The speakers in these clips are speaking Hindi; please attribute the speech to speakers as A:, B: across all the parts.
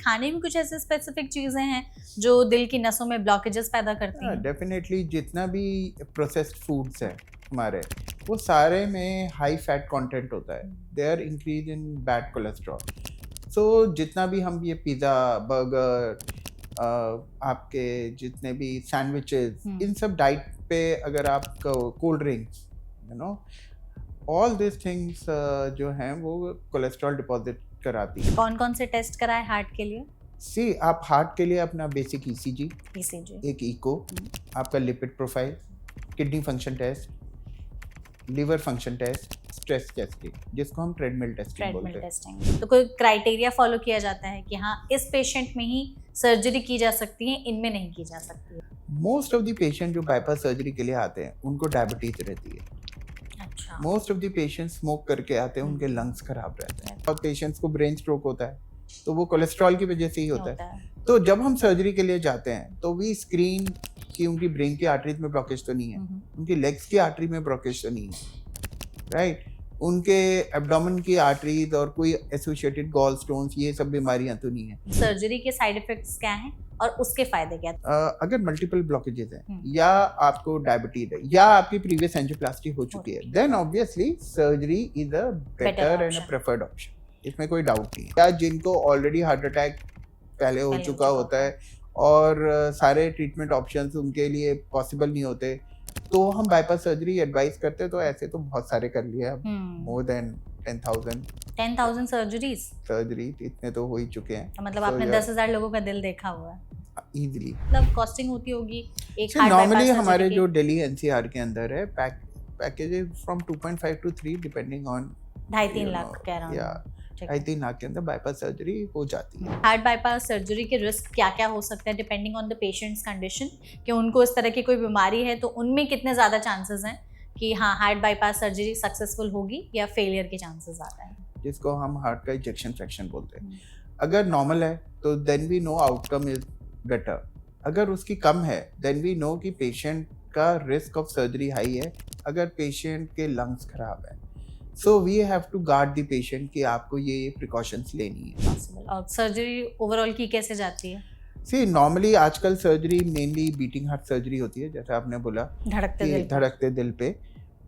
A: खाने में कुछ ऐसे स्पेसिफिक चीजें हैं जो दिल की नसों में ब्लॉकेजेस पैदा करती हैं?
B: डेफिनेटली जितना भी प्रोसेस्ड फूड्स है हमारे, वो सारे में हाई फैट कंटेंट होता है। They are increase in bad cholesterol. So जितना भी हम ये पिज़्ज़ा, बर्गर, आपके जितने भी सैंडविचेस, इन सब डाइट पे अगर आप cold drinks, you know, all this things जो हैं वो कोलेस्ट्रॉल डिपॉजिट कराती है।
A: कौन कौन से टेस्ट कराए हार्ट के लिए?
B: सी आप हार्ट के लिए अपना बेसिक ईसीजी, एक इको, आपका lipid profile, kidney function test, liver function test, stress testing, जिसको हम ट्रेडमिल टेस्टिंग बोलते हैं।
A: तो कोई क्राइटेरिया फॉलो किया जाता है कि हाँ इस पेशेंट में ही सर्जरी की जा सकती है, इनमें नहीं की जा सकती है?
B: मोस्ट ऑफ द पेशेंट जो बाईपास सर्जरी के लिए आते हैं उनको डायबिटीज रहती है।
A: अच्छा।
B: Most of the patient smoke करके आते हैं, उनके लंग्स खराब रहते हैं। और पेशेंट्स को ब्रेन स्ट्रोक होता है तो वो कोलेस्ट्रॉल की वजह से ही होता है। तो जब हम सर्जरी के लिए जाते हैं तो वी स्क्रीन कि उनकी ब्रेन की आर्टरीज में ब्लॉकेज तो नहीं है, उनकी लेग्स की आर्टरी में ब्लॉकेज तो नहीं है, राइट, उनके एब्डोमेन की आर्टरीज और कोई एसोसिएटेड गॉल स्टोन्स, ये सब बीमारियां तो नहीं है।
A: सर्जरी के साइड इफेक्ट्स क्या हैं और उसके फायदे क्या?
B: अगर मल्टीपल ब्लॉकेजेस हैं या आपको डायबिटीज है या आपकी प्रीवियस एंजियोप्लास्टी हो चुकी है, then obviously surgery is a better and a preferred option, इसमें कोई डाउट नहीं है। या जिनको ऑलरेडी हार्ट अटैक पहले हो चुका होता है और सारे ट्रीटमेंट ऑप्शंस उनके लिए पॉसिबल नहीं होते, तो हम बाईपास सर्जरी एडवाइस करते हैं। तो ऐसे तो बहुत सारे कर लिए अब, मोर देन 10,000 सर्जरी इतने तो हो ही चुके हैं।
A: मतलब आपने 10,000 लोगों का दिल देखा हुआ है
B: इजीली।
A: मतलब कॉस्टिंग होती होगी एक हार्ट
B: नॉर्मली हमारे जो दिल्ली एनसीआर के अंदर है packages from 2.5 to 3 depending on
A: 2.5-3 lakh के अराउंड।
B: या 2.5-3 लाख के अंदर बाईपास सर्जरी हो जाती है।
A: हार्ट बाईपास सर्जरी के रिस्क क्या क्या हो सकते हैं depending on the patients condition, कि उनको इस तरह की कोई बीमारी है तो उनमें कितने ज़्यादा चांसेस हैं कि हाँ हार्ट बाईपास सर्जरी सक्सेसफुल होगी या फेलियर के चांसेस ज़्यादा हैं?
B: जिसको हम हार्ट का इजेक्शन फ्रैक्शन बोलते हैं। अगर नॉर्मल है तो then we know outcome is better. अगर उसकी कम है देन वी नो कि पेशेंट का रिस्क ऑफ सर्जरी हाई है, अगर पेशेंट के लंग्स खराब है। So we have to guard the patient कि आपको ये प्रिकॉशंस लेनी है।
A: और सर्जरी ओवरऑल की कैसे जाती है?
B: सी नॉर्मली आजकल surgery mainly beating heart surgery होती है, जैसे आपने बोला धड़कते दिल पे।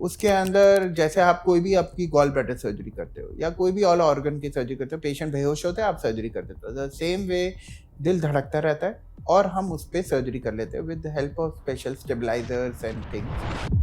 B: उसके अंदर जैसे आप कोई भी आपकी गॉल ब्लैडर सर्जरी करते हो या कोई भी ऑल ऑर्गन की सर्जरी करते हो, पेशेंट बेहोश होता है, आप सर्जरी कर देते हो, द सेम वे दिल धड़कता रहता है और हम उस पर सर्जरी कर लेते हैं with the help of special stabilisers and things.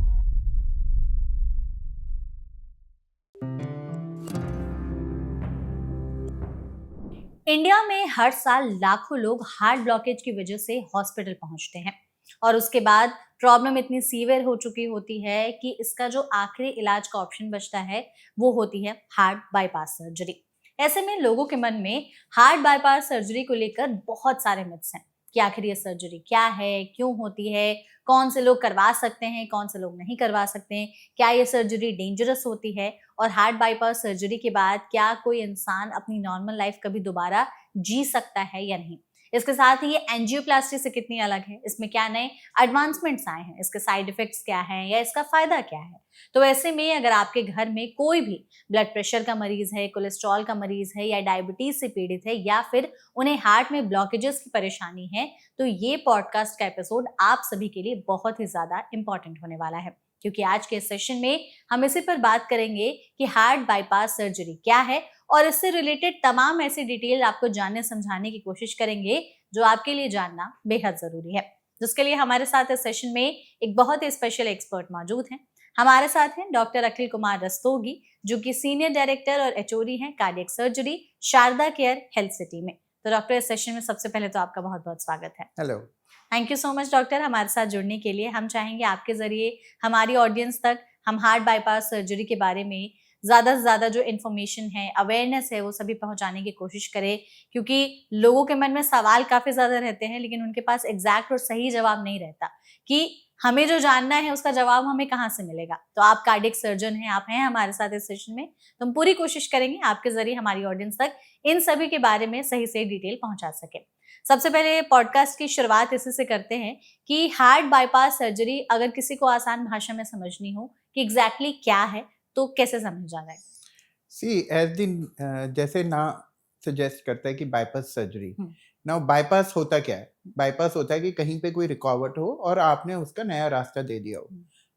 A: India में हर साल लाखों लोग हार्ट ब्लॉकेज की वजह से हॉस्पिटल पहुंचते हैं और उसके बाद प्रॉब्लम इतनी सीवियर हो चुकी होती है कि इसका जो आखिरी इलाज का ऑप्शन बचता है वो होती है हार्ट बाईपास सर्जरी। ऐसे में लोगों के मन में हार्ट बाईपास सर्जरी को लेकर बहुत सारे मिथ्स हैं कि आखिर ये सर्जरी क्या है, क्यों होती है, कौन से लोग करवा सकते हैं, कौन से लोग नहीं करवा सकते हैं, क्या ये सर्जरी डेंजरस होती है और हार्ट बाईपास सर्जरी के बाद क्या कोई इंसान अपनी नॉर्मल लाइफ कभी दोबारा जी सकता है या नहीं। इसके साथ ही ये एंजियोप्लास्टी से कितनी अलग है, इसमें क्या नए एडवांसमेंट्स आए हैं, इसके साइड इफेक्ट्स क्या हैं या इसका फायदा क्या है। तो ऐसे में अगर आपके घर में कोई भी ब्लड प्रेशर का मरीज है, कोलेस्ट्रॉल का मरीज है या डायबिटीज से पीड़ित है या फिर उन्हें हार्ट में ब्लॉकेजेस की परेशानी है, तो ये पॉडकास्ट का एपिसोड आप सभी के लिए बहुत ही ज्यादा इंपॉर्टेंट होने वाला है, क्योंकि आज के सेशन में हम इसी पर बात करेंगे कि हार्ट बाईपास सर्जरी क्या है और इससे रिलेटेड तमाम ऐसी डिटेल आपको जानने समझाने की कोशिश करेंगे जो आपके लिए जानना बेहद जरूरी है। जिसके लिए हमारे साथ इस सेशन में एक बहुत ही स्पेशल एक्सपर्ट मौजूद हैं। हमारे साथ हैं डॉक्टर अखिल कुमार रस्तोगी, जो कि सीनियर डायरेक्टर और एचओडी हैं cardiac surgery Sharda care health city में। तो डॉक्टर इस सेशन में सबसे पहले तो आपका बहुत बहुत स्वागत है।
B: Hello,
A: thank you so much doctor हमारे साथ जुड़ने के लिए। हम चाहेंगे आपके जरिए हमारी ऑडियंस तक हम हार्ट बाईपास सर्जरी के बारे में ज़्यादा से ज़्यादा जो इन्फॉर्मेशन है, अवेयरनेस है, वो सभी पहुंचाने की कोशिश करें, क्योंकि लोगों के मन में सवाल काफ़ी ज़्यादा रहते हैं लेकिन उनके पास एग्जैक्ट और सही जवाब नहीं रहता कि हमें जो जानना है उसका जवाब हमें कहाँ से मिलेगा। तो आप कार्डियक सर्जन हैं, आप हैं हमारे साथ इस सेशन में, तो हम पूरी कोशिश करेंगे आपके जरिए हमारी ऑडियंस तक इन सभी के बारे में सही सही डिटेल पहुंचा सके। सबसे पहले पॉडकास्ट की शुरुआत इसी से करते हैं कि हार्ट बाईपास सर्जरी अगर किसी को आसान भाषा में समझनी हो कि एग्जैक्टली क्या है तो कैसे समझा जाए?
B: सी एज दिन जैसे ना सजेस्ट करता है कि बाईपास सर्जरी। नाउ बाईपास होता क्या है? बाईपास होता है कि कहीं पे कोई रुकावट हो और आपने उसका नया रास्ता दे दिया हो।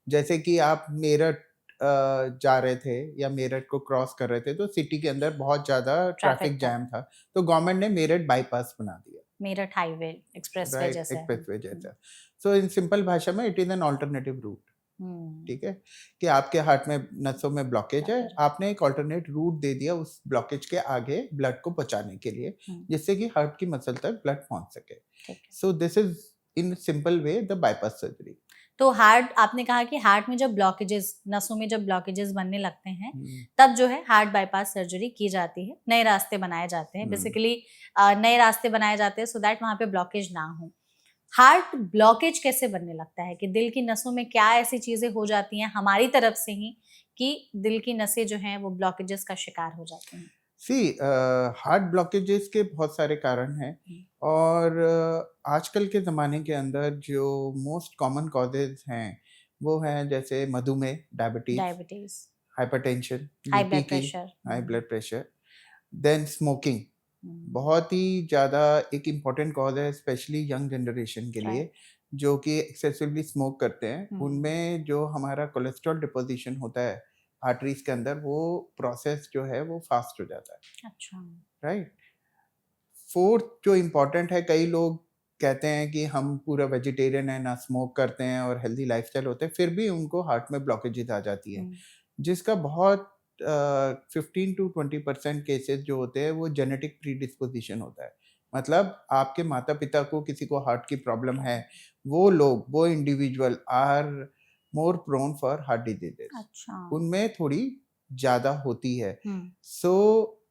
B: जैसे कि आप मेरठ जा रहे थे या मेरठ को क्रॉस कर रहे थे, तो सिटी के अंदर बहुत ज्यादा ट्रैफिक जैम था, तो गवर्नमेंट ने मेरठ बाईपास बना दिया,
A: मेरठ हाईवे एक्सप्रेसवे
B: राइट,
A: जैसे।
B: एक्सप्रेसवे जैसा। सो इन सिंपल भाषा में it is an alternative root. ठीक है, कि आपके हार्ट में नसों में ब्लॉकेज है, आपने एक ऑल्टरनेट रूट दे दिया उस ब्लॉकेज के आगे ब्लड को पहुंचाने के लिए, जिससे कि हार्ट की मसल तक ब्लड पहुंच सके। सो this is in simple way the bypass surgery.
A: तो हार्ट, आपने कहा कि हार्ट में जब ब्लॉकेजेस, नसों में जब ब्लॉकेजेस बनने लगते हैं, तब जो है हार्ट बाईपास सर्जरी की जाती है, नए रास्ते बनाए जाते हैं, बेसिकली नए रास्ते बनाए जाते हैं सो दैट वहां पे ब्लॉकेज ना हो। हार्ट ब्लॉकेज कैसे बनने लगता है, कि दिल की नसों में क्या ऐसी चीजें हो जाती हैं हमारी तरफ से ही कि दिल की नसें जो हैं वो ब्लॉकेजेस का शिकार हो जाती हैं?
B: सी हार्ट ब्लॉकेजेस के बहुत सारे कारण हैं, और आजकल के ज़माने के अंदर जो मोस्ट कॉमन कॉजेज हैं वो हैं जैसे मधुमेह, diabetes, hypertension,
A: high
B: BP
A: blood
B: की,
A: pressure,
B: high blood pressure, then smoking बहुत ही ज़्यादा एक इम्पॉर्टेंट कॉज है, स्पेशली यंग जनरेशन के लिए जो कि एक्सेसिवली स्मोक करते हैं। उनमें जो हमारा कोलेस्ट्रॉल डिपोजिशन होता है आर्टरीज के अंदर, वो प्रोसेस जो है वो फास्ट हो जाता है।
A: अच्छा,
B: राइट। फोर्थ जो इम्पोर्टेंट है, कई लोग कहते हैं कि हम पूरा वेजिटेरियन है, ना स्मोक करते हैं और हेल्दी लाइफस्टाइल होते हैं, फिर भी उनको हार्ट में ब्लॉकेजेस आ जाती है, जिसका बहुत 15 to 20% केसेस जो होते हैं वो जेनेटिक प्रीडिस्पोजिशन होता है। मतलब आपके माता पिता को किसी को हार्ट की प्रॉब्लम है, वो लोग, वो individual are more prone for heart diseases.
A: अच्छा,
B: उनमें थोड़ी ज़्यादा होती है। सो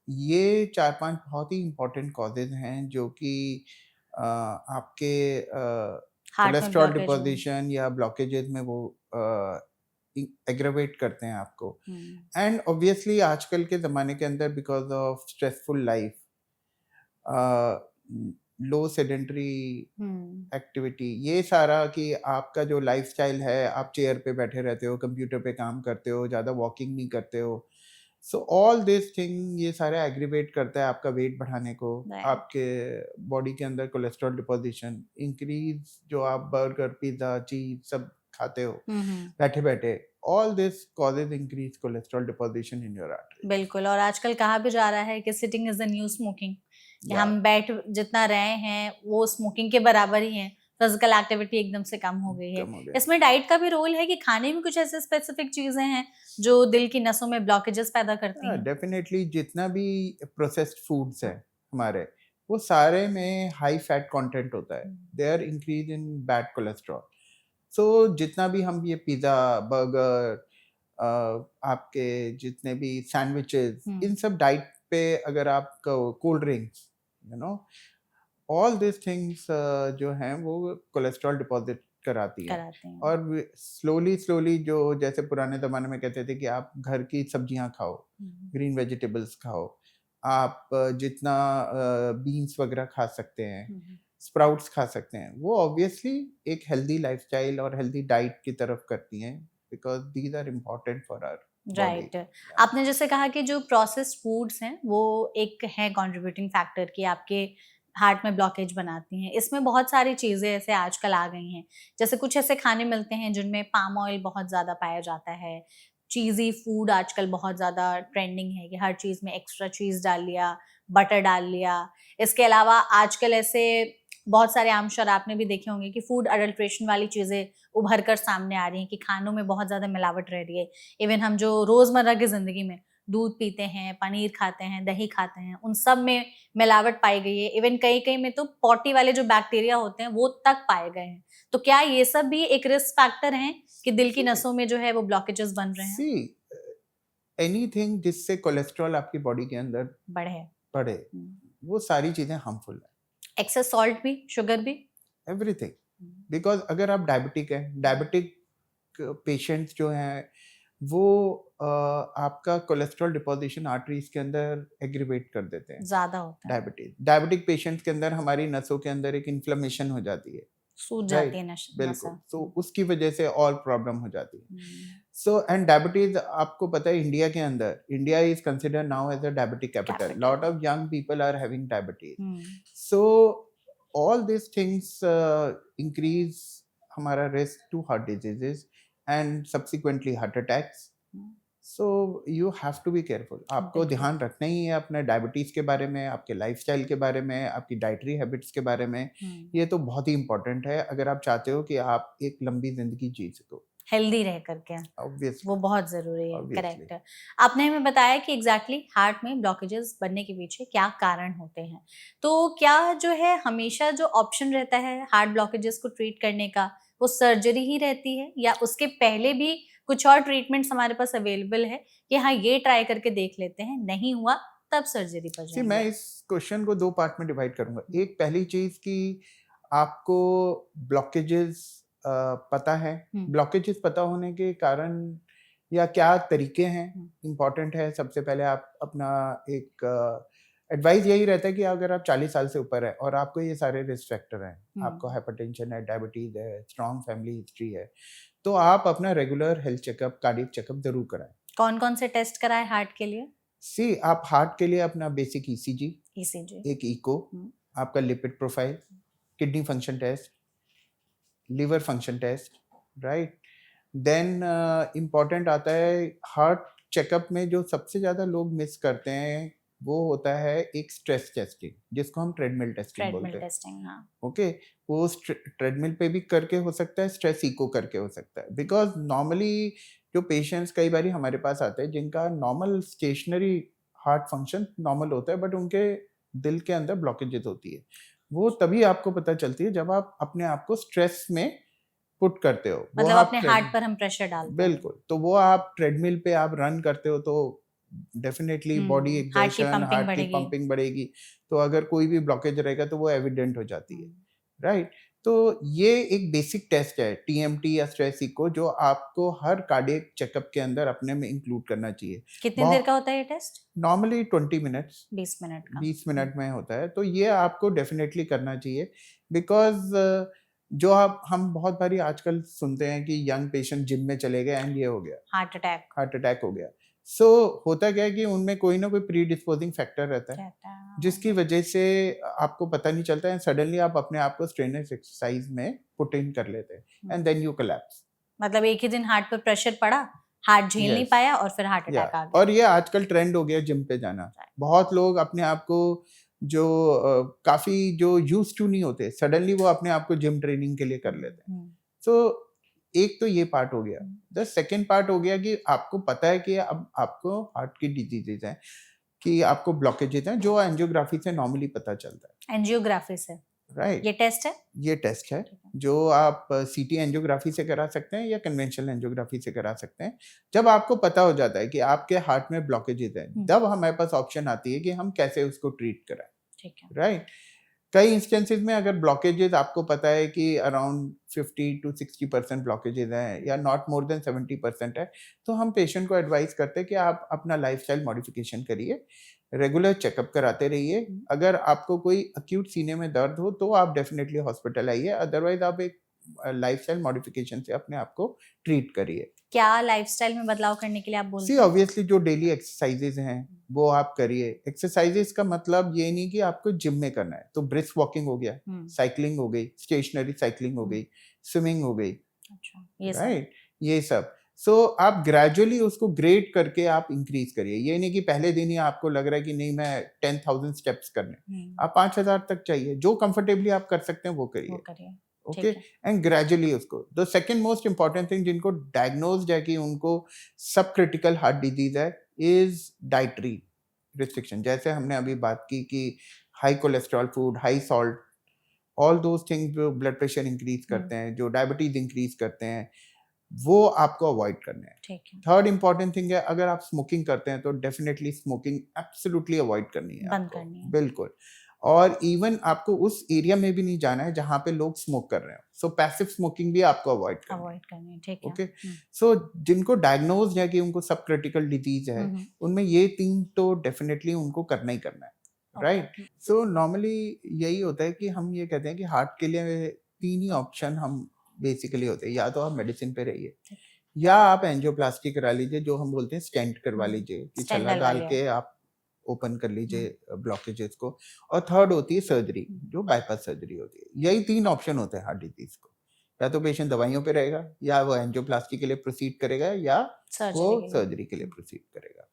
B: ये 4-5 बहुत ही इम्पोर्टेंट कॉजेज हैं जो कि आपके
A: हार्ट में
B: कोलेस्ट्रॉल
A: ब्लॉकेज हो।
B: डिपोजिशन या ब्लॉकेजेस में वो एग्रेवेट करते हैं आपको। एंड ऑब्वियसली आजकल के ज़माने के अंदर because of stressful life, low sedentary activity, ये सारा कि आपका जो लाइफस्टाइल है, आप चेयर पे बैठे रहते हो, कंप्यूटर पे काम करते हो, ज़्यादा वॉकिंग नहीं करते हो, सो ऑल दिस थिंग ये सारे एग्रीवेट करता है आपका वेट बढ़ाने को, आपके बॉडी के अंदर कोलेस्ट्रॉल डिपोजिशन इंक्रीज, जो आप बर्गर, पिज्जा, चीज सब खाते हो बैठे बैठे, all this causes increase cholesterol deposition in your artery.
A: बिल्कुल, और आजकल कहा भी जा रहा है कि sitting is the new smoking, कि हम बैठ जितना रहे हैं वो स्मोकिंग के बराबर ही है, फिजिकल एक्टिविटी एकदम से कम हो गई है। इसमें डाइट का भी रोल है कि खाने में कुछ ऐसे स्पेसिफिक चीजें हैं जो दिल की नसों में ब्लॉकेजेस पैदा करती हैं?
B: डेफिनेटली जितना भी प्रोसेस्ड फूड्स है हमारे, वो सारे में हाई फैट कंटेंट होता है, they are increase in bad cholesterol. So जितना भी हम ये पिज्जा, बर्गर, आपके जितने भी सैंडविचेस, इन सब डाइट पे अगर आप cold drinks, you know, all this things जो हैं वो कोलेस्ट्रॉल डिपॉजिट कराती है। और स्लोली स्लोली, जो जैसे पुराने ज़माने में कहते थे कि आप घर की सब्जियां खाओ, ग्रीन वेजिटेबल्स खाओ, आप जितना बीन्स वगैरह खा सकते हैं, स्प्राउट्स खा सकते हैं, वो ऑब्वियसली एक हेल्दी लाइफस्टाइल और हेल्दी डाइट की तरफ करती हैं, because these are important for our
A: right. आपने जैसे कहा कि जो प्रोसेस्ड फूड्स हैं वो एक है कंट्रीब्यूटिंग फैक्टर कि आपके हार्ट में ब्लॉकेज बनाती हैं। इसमें बहुत सारी चीज़ें ऐसे आजकल आ गई हैं, जैसे कुछ ऐसे खाने मिलते हैं जिनमें पाम ऑयल बहुत ज़्यादा पाया जाता है, चीज़ी फूड आजकल बहुत ज़्यादा ट्रेंडिंग है कि हर चीज़ में एक्स्ट्रा चीज़ डाल लिया, बटर डाल लिया। इसके अलावा आजकल ऐसे बहुत सारे आम शर आपने भी देखे होंगे कि फूड अडल्ट्रेशन वाली चीज़ें उभर कर सामने आ रही हैं कि खानों में बहुत ज़्यादा मिलावट रह रही है। इवन हम जो रोज़मर्रा की ज़िंदगी में दूध पीते हैं, पनीर खाते हैं, दही खाते हैं, उन सब में मिलावट पाई गई है। इवन कहीं-कहीं में तो पॉटी वाले जो बैक्टीरिया होते हैं वो तक पाए गए हैं। तो क्या ये सब भी एक रिस्क फैक्टर हैं कि दिल की नसों में जो है वो ब्लॉकेजेस बन रहे हैं?
B: सी एनीथिंग जिससे कोलेस्ट्रॉल आपकी बॉडी के अंदर बढ़े, वो सारी चीजें हार्मफुल है।
A: एक्सेस सॉल्ट भी, शुगर भी,
B: एवरीथिंग। बिकॉज अगर आप डायबिटिक है, डायबिटिक पेशेंट्स जो हैं वो आपका कोलेस्ट्रॉल डिपोजिशन आर्टरीज के अंदर एग्रीवेट कर देते हैं,
A: ज्यादा होता है।
B: डायबिटिक पेशेंट्स के अंदर हमारी नसों के अंदर एक इन्फ्लेमेशन हो जाती है,
A: सूज जाती है नस।
B: बिल्कुल, तो उसकी वजह से और प्रॉब्लम हो जाती है। सो एंड डायबिटीज आपको पता है इंडिया के अंदर, India is considered now as a diabetic capital, lot of young people are having diabetes. So all this things increase हमारा risk to heart diseases and subsequently heart attacks. So you have to be careful. आपको ध्यान रखना ही है अपने डायबिटीज के बारे में, आपके लाइफस्टाइल के बारे में, आपकी डाइटरी हैबिट्स के बारे में. ये तो बहुत ही इंपॉर्टेंट है अगर आप चाहते हो कि आप एक लंबी जिंदगी जी सको,
A: हेल्दी रह करके.
B: Obviously.
A: वो बहुत जरूरी है.
B: Obviously.
A: करेक्ट. आपने हमें बताया कि एग्जैक्टली हार्ट में ब्लॉकेजेस बनने के पीछे क्या कारण होते हैं. तो क्या जो है हमेशा जो ऑप्शन रहता है हार्ट ब्लॉकेजेस को ट्रीट करने का वो सर्जरी ही रहती है, या उसके पहले भी कुछ और ट्रीटमेंट्स हमारे पास अवेलेबल है कि हाँ ये ट्राई करके देख लेते हैं, नहीं हुआ तब सर्जरी पर
B: See, मैं
A: जाएंगे?
B: इस क्वेश्चन को दो पार्ट में डिवाइड करूंगा. एक पहली चीज कि आपको ब्लॉकेजेस पता है, ब्लॉकेजेस पता होने के कारण या क्या तरीके हैं इम्पोर्टेंट है. सबसे पहले आप अपना एक एडवाइस यही रहता है कि अगर आप 40 साल से ऊपर है और आपको ये सारे रिस्क फैक्टर हैं, आपको हाइपरटेंशन है, डायबिटीज है, स्ट्रॉन्ग फैमिली हिस्ट्री है, तो आप अपना regular health checkup, cardiac checkup जरूर कराएं.
A: कौन कौन से टेस्ट कराएं हार्ट के लिए?
B: सी आप हार्ट के लिए अपना बेसिक ईसीजी, एक इको, आपका lipid profile, kidney function test, liver function test, right. Then important आता है हार्ट चेकअप में जो सबसे ज़्यादा लोग मिस करते हैं वो होता है एक स्ट्रेस टेस्टिंग, जिसको हम ट्रेडमिल टेस्टिंग बोलते हैं. ओके, वो ट्रेडमिल पे भी करके हो सकता है, स्ट्रेस इको करके हो सकता है. बिकॉज नॉर्मली जो पेशेंट्स कई बार हमारे पास आते हैं जिनका normal stationary heart function normal होता है, बट उनके दिल के अंदर ब्लॉकेजेस होती है. वो तभी आपको पता चलती है जब आप अपने आप को स्ट्रेस में पुट करते हो.
A: मतलब अपने हार्ट पर हम प्रेशर डालते हैं.
B: बिल्कुल. तो वो आप ट्रेडमिल पे आप रन करते हो तो डेफिनेटली बॉडी एक्सर्शन, हार्ट की पंपिंग बढ़ेगी. तो अगर कोई भी ब्लॉकेज रहेगा तो वो एविडेंट हो जाती है, राइट. तो ये एक बेसिक टेस्ट है टीएमटी या स्ट्रेस इको, जो आपको हर कार्डियक चेकअप के अंदर अपने में इंक्लूड करना चाहिए.
A: कितनी देर का होता है ये टेस्ट?
B: नॉर्मली 20 मिनट्स,
A: 20 मिनट का.
B: 20 मिनट में होता है. तो ये आपको डेफिनेटली करना चाहिए. बिकॉज जो हम बहुत बारी आजकल सुनते हैं कि यंग पेशेंट जिम में चले गए एंड ये हो गया, हार्ट अटैक हो गया. सो होता क्या है कि उनमें कोई ना कोई प्री डिस्पोजिंग फैक्टर रहता है, जिसकी वजह से आपको पता नहीं चलता है. सडनली आप अपने आप को स्ट्रेनर्स एक्सरसाइज में पुट इन कर लेते हैं एंड देन यू कोलैप्स.
A: मतलब एक ही दिन हार्ट पर प्रेशर पड़ा, हार्ट झेल नहीं पाया और फिर हार्ट अटैक आ गया.
B: और ये आजकल ट्रेंड हो गया जिम पे जाना. बहुत लोग अपने आप को जो काफी जो यूज टू नहीं होते, सडनली वो अपने आप को जिम ट्रेनिंग के लिए कर लेते हैं. सो एक तो ये पार्ट हो गया. द सेकेंड पार्ट हो गया कि आपको पता है कि अब आपको हार्ट की डिजीजेज हैं, कि आपको ब्लॉकेजेज हैं, जो एंजियोग्राफी से नॉर्मली पता चलता है.
A: एंजियोग्राफी से,
B: राइट.
A: ये टेस्ट है,
B: ये टेस्ट है जो आप सीटी एंजियोग्राफी से करा सकते हैं या कन्वेंशनल एंजियोग्राफी से करा सकते हैं. जब आपको पता हो जाता है कि आपके हार्ट में ब्लॉकेजेज हैं, तब हमारे पास ऑप्शन आती है कि हम कैसे उसको ट्रीट कराएं. राइट. कई इंस्टेंसेस में अगर ब्लॉकेजेस आपको पता है कि अराउंड 50 to 60% ब्लॉकेजेस हैं या नॉट मोर देन 70% है, तो हम पेशेंट को एडवाइस करते हैं कि आप अपना लाइफस्टाइल मॉडिफिकेशन करिए, रेगुलर चेकअप कराते रहिए. अगर आपको कोई अक्यूट सीने में दर्द हो तो आप डेफिनेटली हॉस्पिटल आइए, अदरवाइज आप एक लाइफस्टाइल मॉडिफिकेशन से अपने आप को ट्रीट करिए.
A: क्या लाइफस्टाइल में बदलाव करने के लिए आप बोलते
B: हैं? ऑब्वियसली जो डेली एक्सरसाइजेज हैं वो आप करिए. एक्सरसाइजेज का मतलब ये नहीं कि आपको जिम में करना है. तो ब्रिस्क वॉकिंग हो गया, साइकिलिंग हो गई, स्टेशनरी साइकिलिंग हो गई, स्विमिंग हो गई, राइट, ये सब. सो आप ग्रेजुअली उसको ग्रेड करके आप इंक्रीज करिए. ये नहीं कि पहले दिन ही आपको लग रहा है कि नहीं मैं 10,000 स्टेप्स करने, आप 5,000 तक चाहिए. जो कंफर्टेबली आप कर सकते हैं वो करिए. ओके, एंड ग्रेजुअली उसको. The second most important thing जिनको डायग्नोज्ड है कि उनको सब क्रिटिकल हार्ट डिजीज है, इज डाइटरी रिस्ट्रिक्शन. जैसे हमने अभी बात की कि high cholesterol food, high salt, all those things जो ब्लड प्रेशर इंक्रीज करते हैं, जो डायबिटीज इंक्रीज करते हैं, वो आपको अवॉइड करने हैं. थर्ड इंपॉर्टेंट थिंग है, अगर आप स्मोकिंग करते हैं तो डेफिनेटली स्मोकिंग एब्सोल्युटली अवॉइड करनी है,
A: बंद करनी है.
B: बिल्कुल. और इवन आपको उस एरिया में भी नहीं जाना है जहां पे लोग स्मोक कर रहे हो. सो पैसिव स्मोकिंग भी आपको अवॉइड करनी है.
A: ठीक है.
B: ओके. सो जिनको डायग्नोज है कि उनको सब क्रिटिकल डिजीज है, उनमें ये तीन तो डेफिनेटली उनको करना ही करना है. राइट. सो नॉर्मली यही होता है कि हम ये कहते हैं कि हार्ट के लिए 3 ही ऑप्शन हम बेसिकली होते हैं. या तो आप मेडिसिन पे रहिए, या आप एंजियोप्लास्टी करा लीजिए, जो हम बोलते हैं स्टेंट करवा लीजिए, कि
A: स्टेंट
B: छल्ला डाल
A: डलवा
B: के आप ओपन कर लीजिए ब्लॉकेजेस को। और थर्ड होती है सर्जरी, जो बाईपास सर्जरी होती है। यही 3 ऑप्शन होते हैं हार्ट डिजीज को, या तो पेशेंट दवाइयों पे रहेगा, या वो एंजियोप्लास्टी के लिए प्रोसीड करेगा, या वो सर्जरी के लिए प्रोसीड करेगा।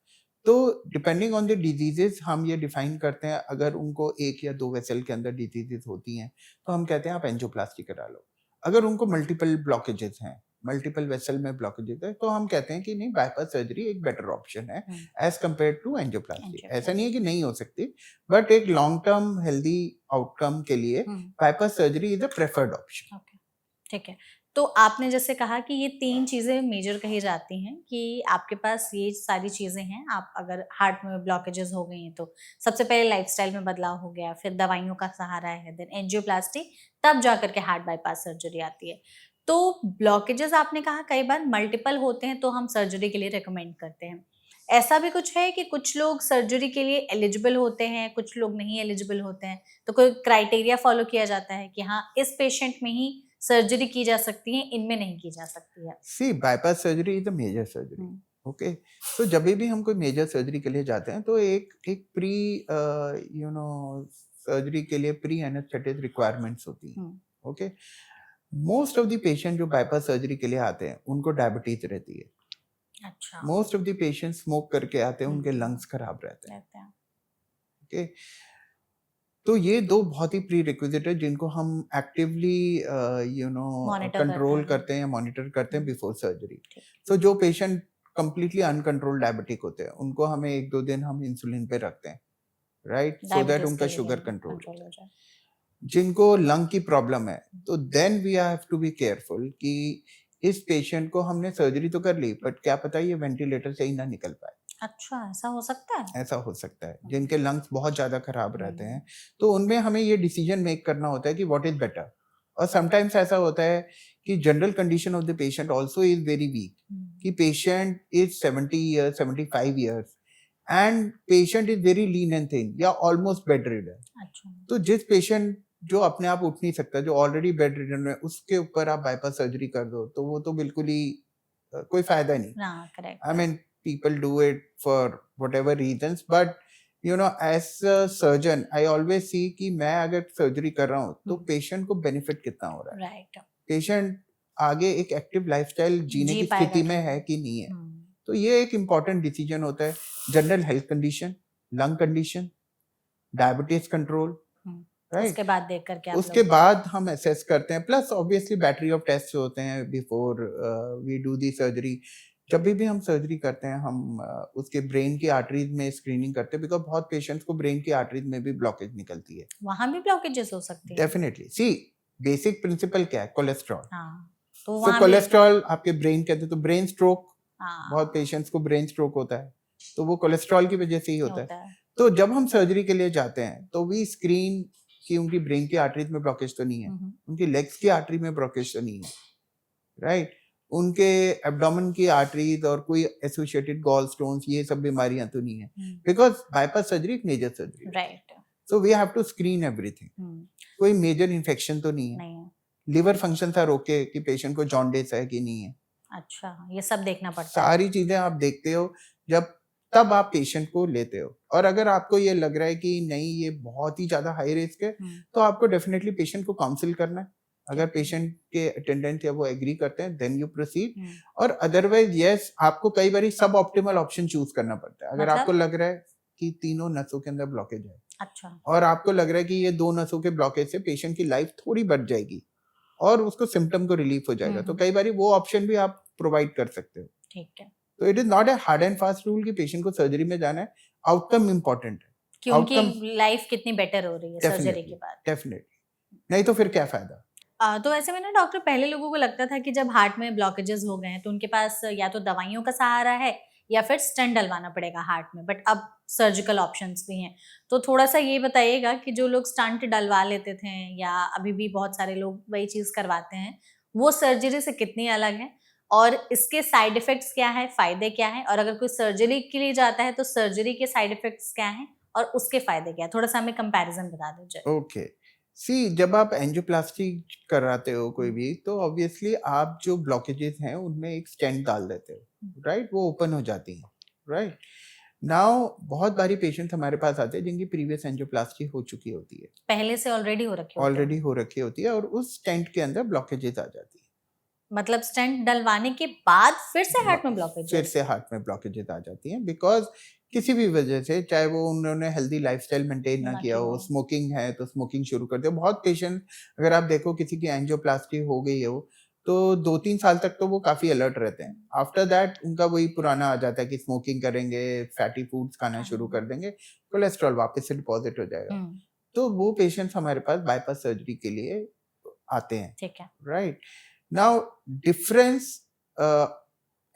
B: तो डिपेंडिंग ऑन द डिजीजेस हम ये डिफाइन करते हैं। अगर उनको 1 या 2 वेसल के अंदर डिजीजेस होती हैं तो हम कहते हैं आप एंजियोप्लास्टी करा लो। अगर उनको मल्टीपल ब्लॉकेजेस हैं, मल्टीपल वेसल में ब्लॉकेजेस है, तो हम कहते हैं कि नहीं, बाईपास सर्जरी एक बेटर ऑप्शन है एज कंपेयर टू एंजियोप्लास्टी। ऐसा नहीं है कि नहीं हो सकती, बट एक लॉन्ग टर्म हेल्दी आउटकम के लिए bypass surgery is a preferred option.
A: ठीक है। तो आपने जैसे कहा कि ये 3 चीज़ें मेजर कही जाती हैं कि आपके पास ये सारी चीज़ें हैं, आप अगर हार्ट में ब्लॉकेजेस हो गई हैं तो सबसे पहले लाइफस्टाइल में बदलाव हो गया, फिर दवाइयों का सहारा है, देन एंजियोप्लास्टी, तब जाकर के हार्ट बाईपास सर्जरी आती है। तो ब्लॉकेजेस आपने कहा कई बार मल्टीपल होते हैं तो हम सर्जरी के लिए रिकमेंड करते हैं। ऐसा भी कुछ है कि कुछ लोग सर्जरी के लिए एलिजिबल होते हैं, कुछ लोग नहीं एलिजिबल होते हैं, तो कोई क्राइटेरिया फॉलो किया जाता है कि हाँ, इस पेशेंट में ही सर्जरी की जा सकती है, इनमें नहीं की जा सकती है?
B: See bypass surgery is a major surgery. Okay, तो जब भी हम कोई मेजर सर्जरी के लिए जाते हैं तो एक एक प्री सर्जरी के लिए प्री एनेस्थेटिक रिक्वायरमेंट्स होती हैं। Okay, most of the patient जो बाईपास सर्जरी के लिए आते हैं उनको डायबिटीज रहती है।
A: अच्छा।
B: Most of the patient smoke करके आते हैं, उनके लंग्स खराब रहते हैं। ओके, तो ये 2 बहुत ही प्री रिक्विजिट है जिनको हम एक्टिवली कंट्रोल करते हैं या मॉनिटर करते हैं बिफोर सर्जरी। सो जो पेशेंट कंप्लीटली अनकंट्रोल्ड डायबिटिक होते हैं उनको हमें 1-2 दिन हम इंसुलिन पे रखते हैं, राइट, सो दैट उनका शुगर कंट्रोल हो जाए। जिनको लंग की प्रॉब्लम है तो then we have to be careful कि इस पेशेंट को हमने सर्जरी तो कर ली, बट क्या पता ये वेंटिलेटर से ही ना निकल पाए।
A: अच्छा, ऐसा हो सकता है?
B: ऐसा हो सकता है, जिनके लंग्स बहुत ज्यादा खराब रहते हैं, तो उनमें हमें ये डिसीजन मेक करना होता है कि व्हाट इज बेटर। और समटाइम्स ऐसा होता है कि general condition of the patient also is very weak, कि patient is 70 years 75 years and patient is very lean and thin या ऑलमोस्ट बेड रिडन। तो जिस पेशेंट जो अपने आप उठ नहीं सकता, जो ऑलरेडी बेड रिडन है, उसके ऊपर आप बाईपास सर्जरी कर दो तो वो तो बिल्कुल ही कोई फायदा नहीं। I mean people do it for whatever reasons, but as a surgeon I always see कि मैं अगर सर्जरी कर रहा हूँ तो पेशेंट को बेनिफिट कितना हो रहा है, राइट, पेशेंट आगे एक एक्टिव लाइफस्टाइल जीने की स्थिति में है कि नहीं है। तो ये एक इम्पॉर्टेंट डिसीजन होता है। General health condition, lung condition, diabetes control, right,
A: उसके बाद देख करके
B: उसके बाद हम असेस करते हैं। Plus obviously battery of test होते हैं before we do the surgery. जब भी हम सर्जरी करते हैं हम उसके ब्रेन की आर्टरीज में स्क्रीनिंग करते हैं, बिकॉज बहुत पेशेंट्स को ब्रेन की आर्टरीज में भी ब्लॉकेज निकलती है।
A: वहां भी ब्लॉकेजेस हो सकती है?
B: डेफिनेटली। सी बेसिक प्रिंसिपल क्या है, कोलेस्ट्रॉल।
A: तो
B: कोलेस्ट्रॉल आपके ब्रेन कहते हैं, तो ब्रेन स्ट्रोक, बहुत पेशेंट्स को ब्रेन स्ट्रोक होता है तो वो कोलेस्ट्रॉल की वजह से ही होता है। तो जब हम सर्जरी के लिए जाते हैं तो वी स्क्रीन कि उनकी ब्रेन की आर्टरीज में ब्लॉकेज तो नहीं है, उनकी लेग्स की आर्टरी में ब्लॉकेज तो नहीं है, राइट, उनके एब्डोमेन की आर्टरीज और कोई एसोसिएटेड गॉल स्टोन्स, ये सब बीमारियां तो नहीं है, बिकॉज बाईपास सर्जरी एक major surgery, right. So we have to screen everything. कोई मेजर इन्फेक्शन तो नहीं है, लिवर फंक्शन था रोके कि पेशेंट को जॉन्डिस है कि नहीं है।
A: अच्छा, ये सब देखना पड़ता है।
B: सारी चीजें आप देखते हो जब तब आप पेशेंट को लेते हो। और अगर आपको ये लग रहा है कि नहीं ये बहुत ही ज्यादा हाई रिस्क है तो आपको डेफिनेटली पेशेंट को काउंसिल करना है। अगर पेशेंट के अटेंडेंट या वो एग्री करते हैं देन यू प्रोसीड, और अदरवाइज यस, आपको कई बार सब ऑप्टिमल ऑप्शन चूज करना पड़ता है। अगर आपको लग रहा है कि तीनों नसों के अंदर ब्लॉकेज है, अच्छा, और आपको लग रहा है कि ये 2 नसों के ब्लॉकेज से पेशेंट की लाइफ थोड़ी बढ़ जाएगी और उसको सिम्टम को रिलीफ हो जाएगा, तो कई बार वो ऑप्शन भी आप प्रोवाइड कर सकते हो। ठीक है, तो it is not a hard and fast rule कि पेशेंट को सर्जरी में जाना है, आउटकम इंपॉर्टेंट है
A: कि उनकी लाइफ कितनी बेटर हो रही है सर्जरी के बाद।
B: डेफिनेटली, नहीं तो फिर क्या फायदा।
A: तो ऐसे में ना डॉक्टर, पहले लोगों को लगता था कि जब हार्ट में ब्लॉकेजेस हो गए हैं तो उनके पास या तो दवाइयों का सहारा है या फिर स्टेंट डलवाना पड़ेगा हार्ट में, बट अब सर्जिकल ऑप्शंस भी हैं। तो थोड़ा सा ये बताइएगा कि जो लोग स्टंट डलवा लेते थे या अभी भी बहुत सारे लोग वही चीज करवाते हैं, वो सर्जरी से कितनी अलग है और इसके साइड इफेक्ट्स क्या है, फायदे क्या है, और अगर कोई सर्जरी के लिए जाता है तो सर्जरी के साइड इफेक्ट्स क्या हैं और उसके फायदे क्या है, थोड़ा सा हमें कंपैरिजन बता दीजिए।
B: ओके, सी जब आप एंजियोप्लास्टी कराते हो कोई भी, तो ऑब्वियसली आप जो ब्लॉकेजेस हैं उनमें एक स्टेंट डाल देते हो, राइट? वो ओपन हो जाती हैं, राइट? नाउ बहुत बारी पेशेंट्स हमारे पास आते हैं जिनकी प्रीवियस एंजियोप्लास्टी हो चुकी होती है,
A: पहले से ऑलरेडी हो रखी होती है।
B: ऑलरेडी हो रखी होती है, और उस स्टेंट के अंदर ब्लॉकेजेस आ जाती है।
A: मतलब स्टेंट डलवाने के बाद फिर से हार्ट में ब्लॉकेज?
B: फिर से हार्ट में ब्लॉकेजेस आ जाती हैं, बिकॉज किसी भी वजह से, चाहे वो उन्होंने हेल्दी लाइफस्टाइल मेंटेन ना किया हो, स्मोकिंग है तो स्मोकिंग शुरू कर दे। बहुत पेशेंट, अगर आप देखो किसी की एंजियोप्लास्टी हो गई हो तो 2-3 साल तक तो वो काफी अलर्ट रहते हैं। आफ्टर दैट उनका वही पुराना आ जाता है कि स्मोकिंग करेंगे, फैटी फूड्स खाना शुरू कर देंगे, कोलेस्ट्रॉल वापस से डिपॉजिट हो जाएगा। तो वो पेशेंट्स हमारे पास बाईपास सर्जरी के लिए आते हैं,
A: ठीक है,
B: राइट? नाउ डिफरेंस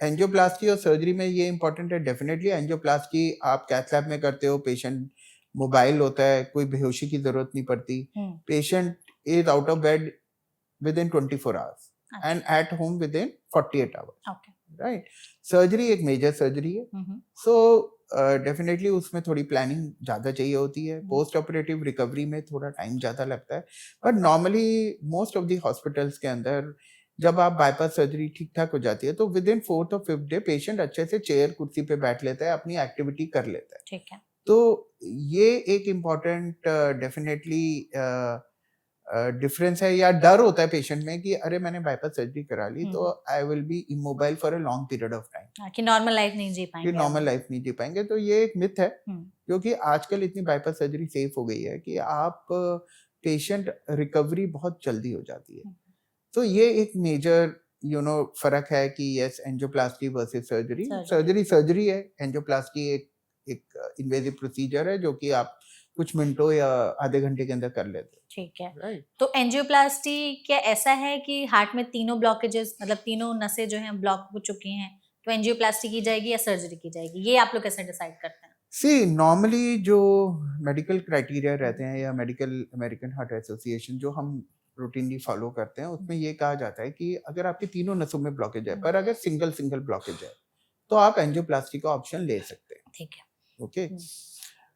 B: एंजियोप्लास्टी और सर्जरी में ये इंपॉर्टेंट है। डेफिनेटली एंजियोप्लास्टी आप कैथ लैब में करते हो, पेशेंट मोबाइल होता है, कोई बेहोशी की जरूरत नहीं पड़ती, patient is out of bed with in 24 hours and at home with in 48 hours, right? Surgery एक मेजर सर्जरी है, सो डेफिनेटली उसमें थोड़ी प्लानिंग ज्यादा चाहिए होती है, पोस्ट ऑपरेटिव रिकवरी में थोड़ा टाइम ज्यादा लगता है। But normally most of the hospitals के अंदर जब आप बाईपास सर्जरी ठीक ठाक हो जाती है तो विद इन 4th और 5th डे पेशेंट अच्छे से चेयर कुर्सी पे बैठ लेता है, अपनी एक्टिविटी कर लेता है।
A: ठीक है,
B: तो ये एक इम्पॉर्टेंट डेफिनेटली डिफरेंस है, या डर होता है पेशेंट में कि अरे मैंने बाईपास सर्जरी करा ली तो I will be immobile for a long period of time,
A: कि नॉर्मल लाइफ नहीं जी पाएंगे,
B: कि नॉर्मल लाइफ नहीं जी पाएंगे। तो ये एक मिथ है, क्योंकि आजकल इतनी बाईपास सर्जरी सेफ हो गई है कि आप पेशेंट रिकवरी बहुत जल्दी हो जाती है। तो ये एक मेजर फर्क है कि yes, angioplasty versus surgery surgery है, एंजियोप्लास्टी एक इन्वेजिव प्रोसीजर है जो कि आप कुछ मिनटों या आधे घंटे के अंदर कर लेते हैं।
A: ठीक है,
B: राइट?
A: तो एंजियोप्लास्टी क्या ऐसा है कि हार्ट में तीनों ब्लॉकेजेस, मतलब तीनों नसें जो हैं ब्लॉक हो चुकी हैं, तो एंजियोप्लास्टी की जाएगी या सर्जरी की जाएगी, ये आप लोग कैसे डिसाइड करते हैं?
B: सी नॉर्मली जो मेडिकल क्राइटेरिया रहते हैं या मेडिकल अमेरिकन हार्ट एसोसिएशन जो हम रूटीनली फॉलो करते हैं, उसमें ये कहा जाता है कि अगर आपकी तीनों नसों में ब्लॉकेज है, पर अगर सिंगल ब्लॉकेज है तो आप एंजियोप्लास्टी का ऑप्शन ले सकते हैं।
A: ठीक है,
B: ओके।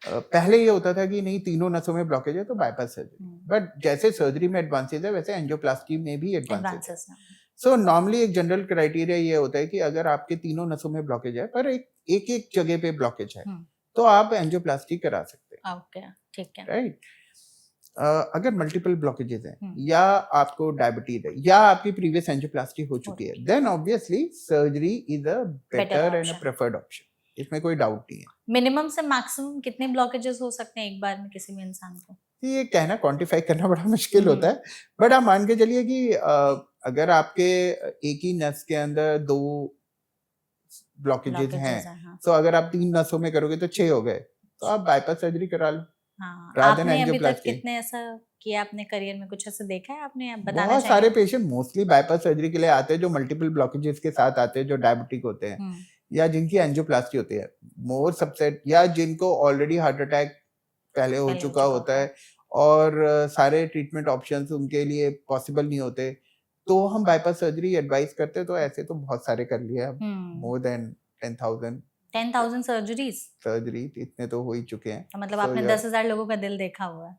B: पहले ये होता था कि नहीं, तीनों नसों में ब्लॉकेज है तो बाईपास सर्जरी, बट जैसे सर्जरी में एडवांसेस है वैसे एंजियोप्लास्टी में भी एडवांसेस है। सो नॉर्मली एक जनरल क्राइटेरिया ये होता है कि अगर आपके तीनों नसों में ब्लॉकेज है पर एक जगह पे ब्लॉकेज है तो आप एंजियोप्लास्टी करा सकते हैं।
A: ओके, ठीक है,
B: राइट? अगर मल्टीपल ब्लॉकेजेस हैं या आपको डायबिटीज है या आपकी प्रीवियस एंजियोप्लास्टी हो चुकी है, then obviously surgery is a better and a preferred option, इसमें कोई डाउट नहीं है।
A: मिनिमम से मैक्सिमम कितने ब्लॉकेजेस हो सकते हैं एक बार में किसी भी इंसान को?
B: ये कहना क्वांटिफाई करना बड़ा मुश्किल होता है, बट आप मान के चलिए कि अगर आपके एक ही नस के अंदर 2 ब्लॉकेजेस हैं, तो अगर आप 3 नसों में करोगे तो 6 हो गए, तो आप बाईपास सर्जरी करा लो।
A: हाँ, आपने अभी तक कितने ऐसा किया अपने करियर में, कुछ ऐसा देखा है आपने? बताना
B: बहुत सारे पेशेंट मोस्टली बाईपास सर्जरी के लिए आते हैं जो मल्टीपल ब्लॉकेजेस के साथ आते हैं, जो डायबिटिक होते हैं या जिनकी एंजियोप्लास्टी होती है, मोर सबसेट, या जिनको ऑलरेडी हार्ट अटैक पहले हो चुका होता है और सारे ट्रीटमेंट ऑप्शंस उनके लिए पॉसिबल नहीं होते, तो हम बाईपास सर्जरी एडवाइस करते हैं। तो ऐसे तो बहुत सारे कर लिए अब, मोर देन 10,000 सर्जरी इतने तो हो ही चुके हैं।
A: तो मतलब आपने 10,000 लोगों का दिल देखा हुआ है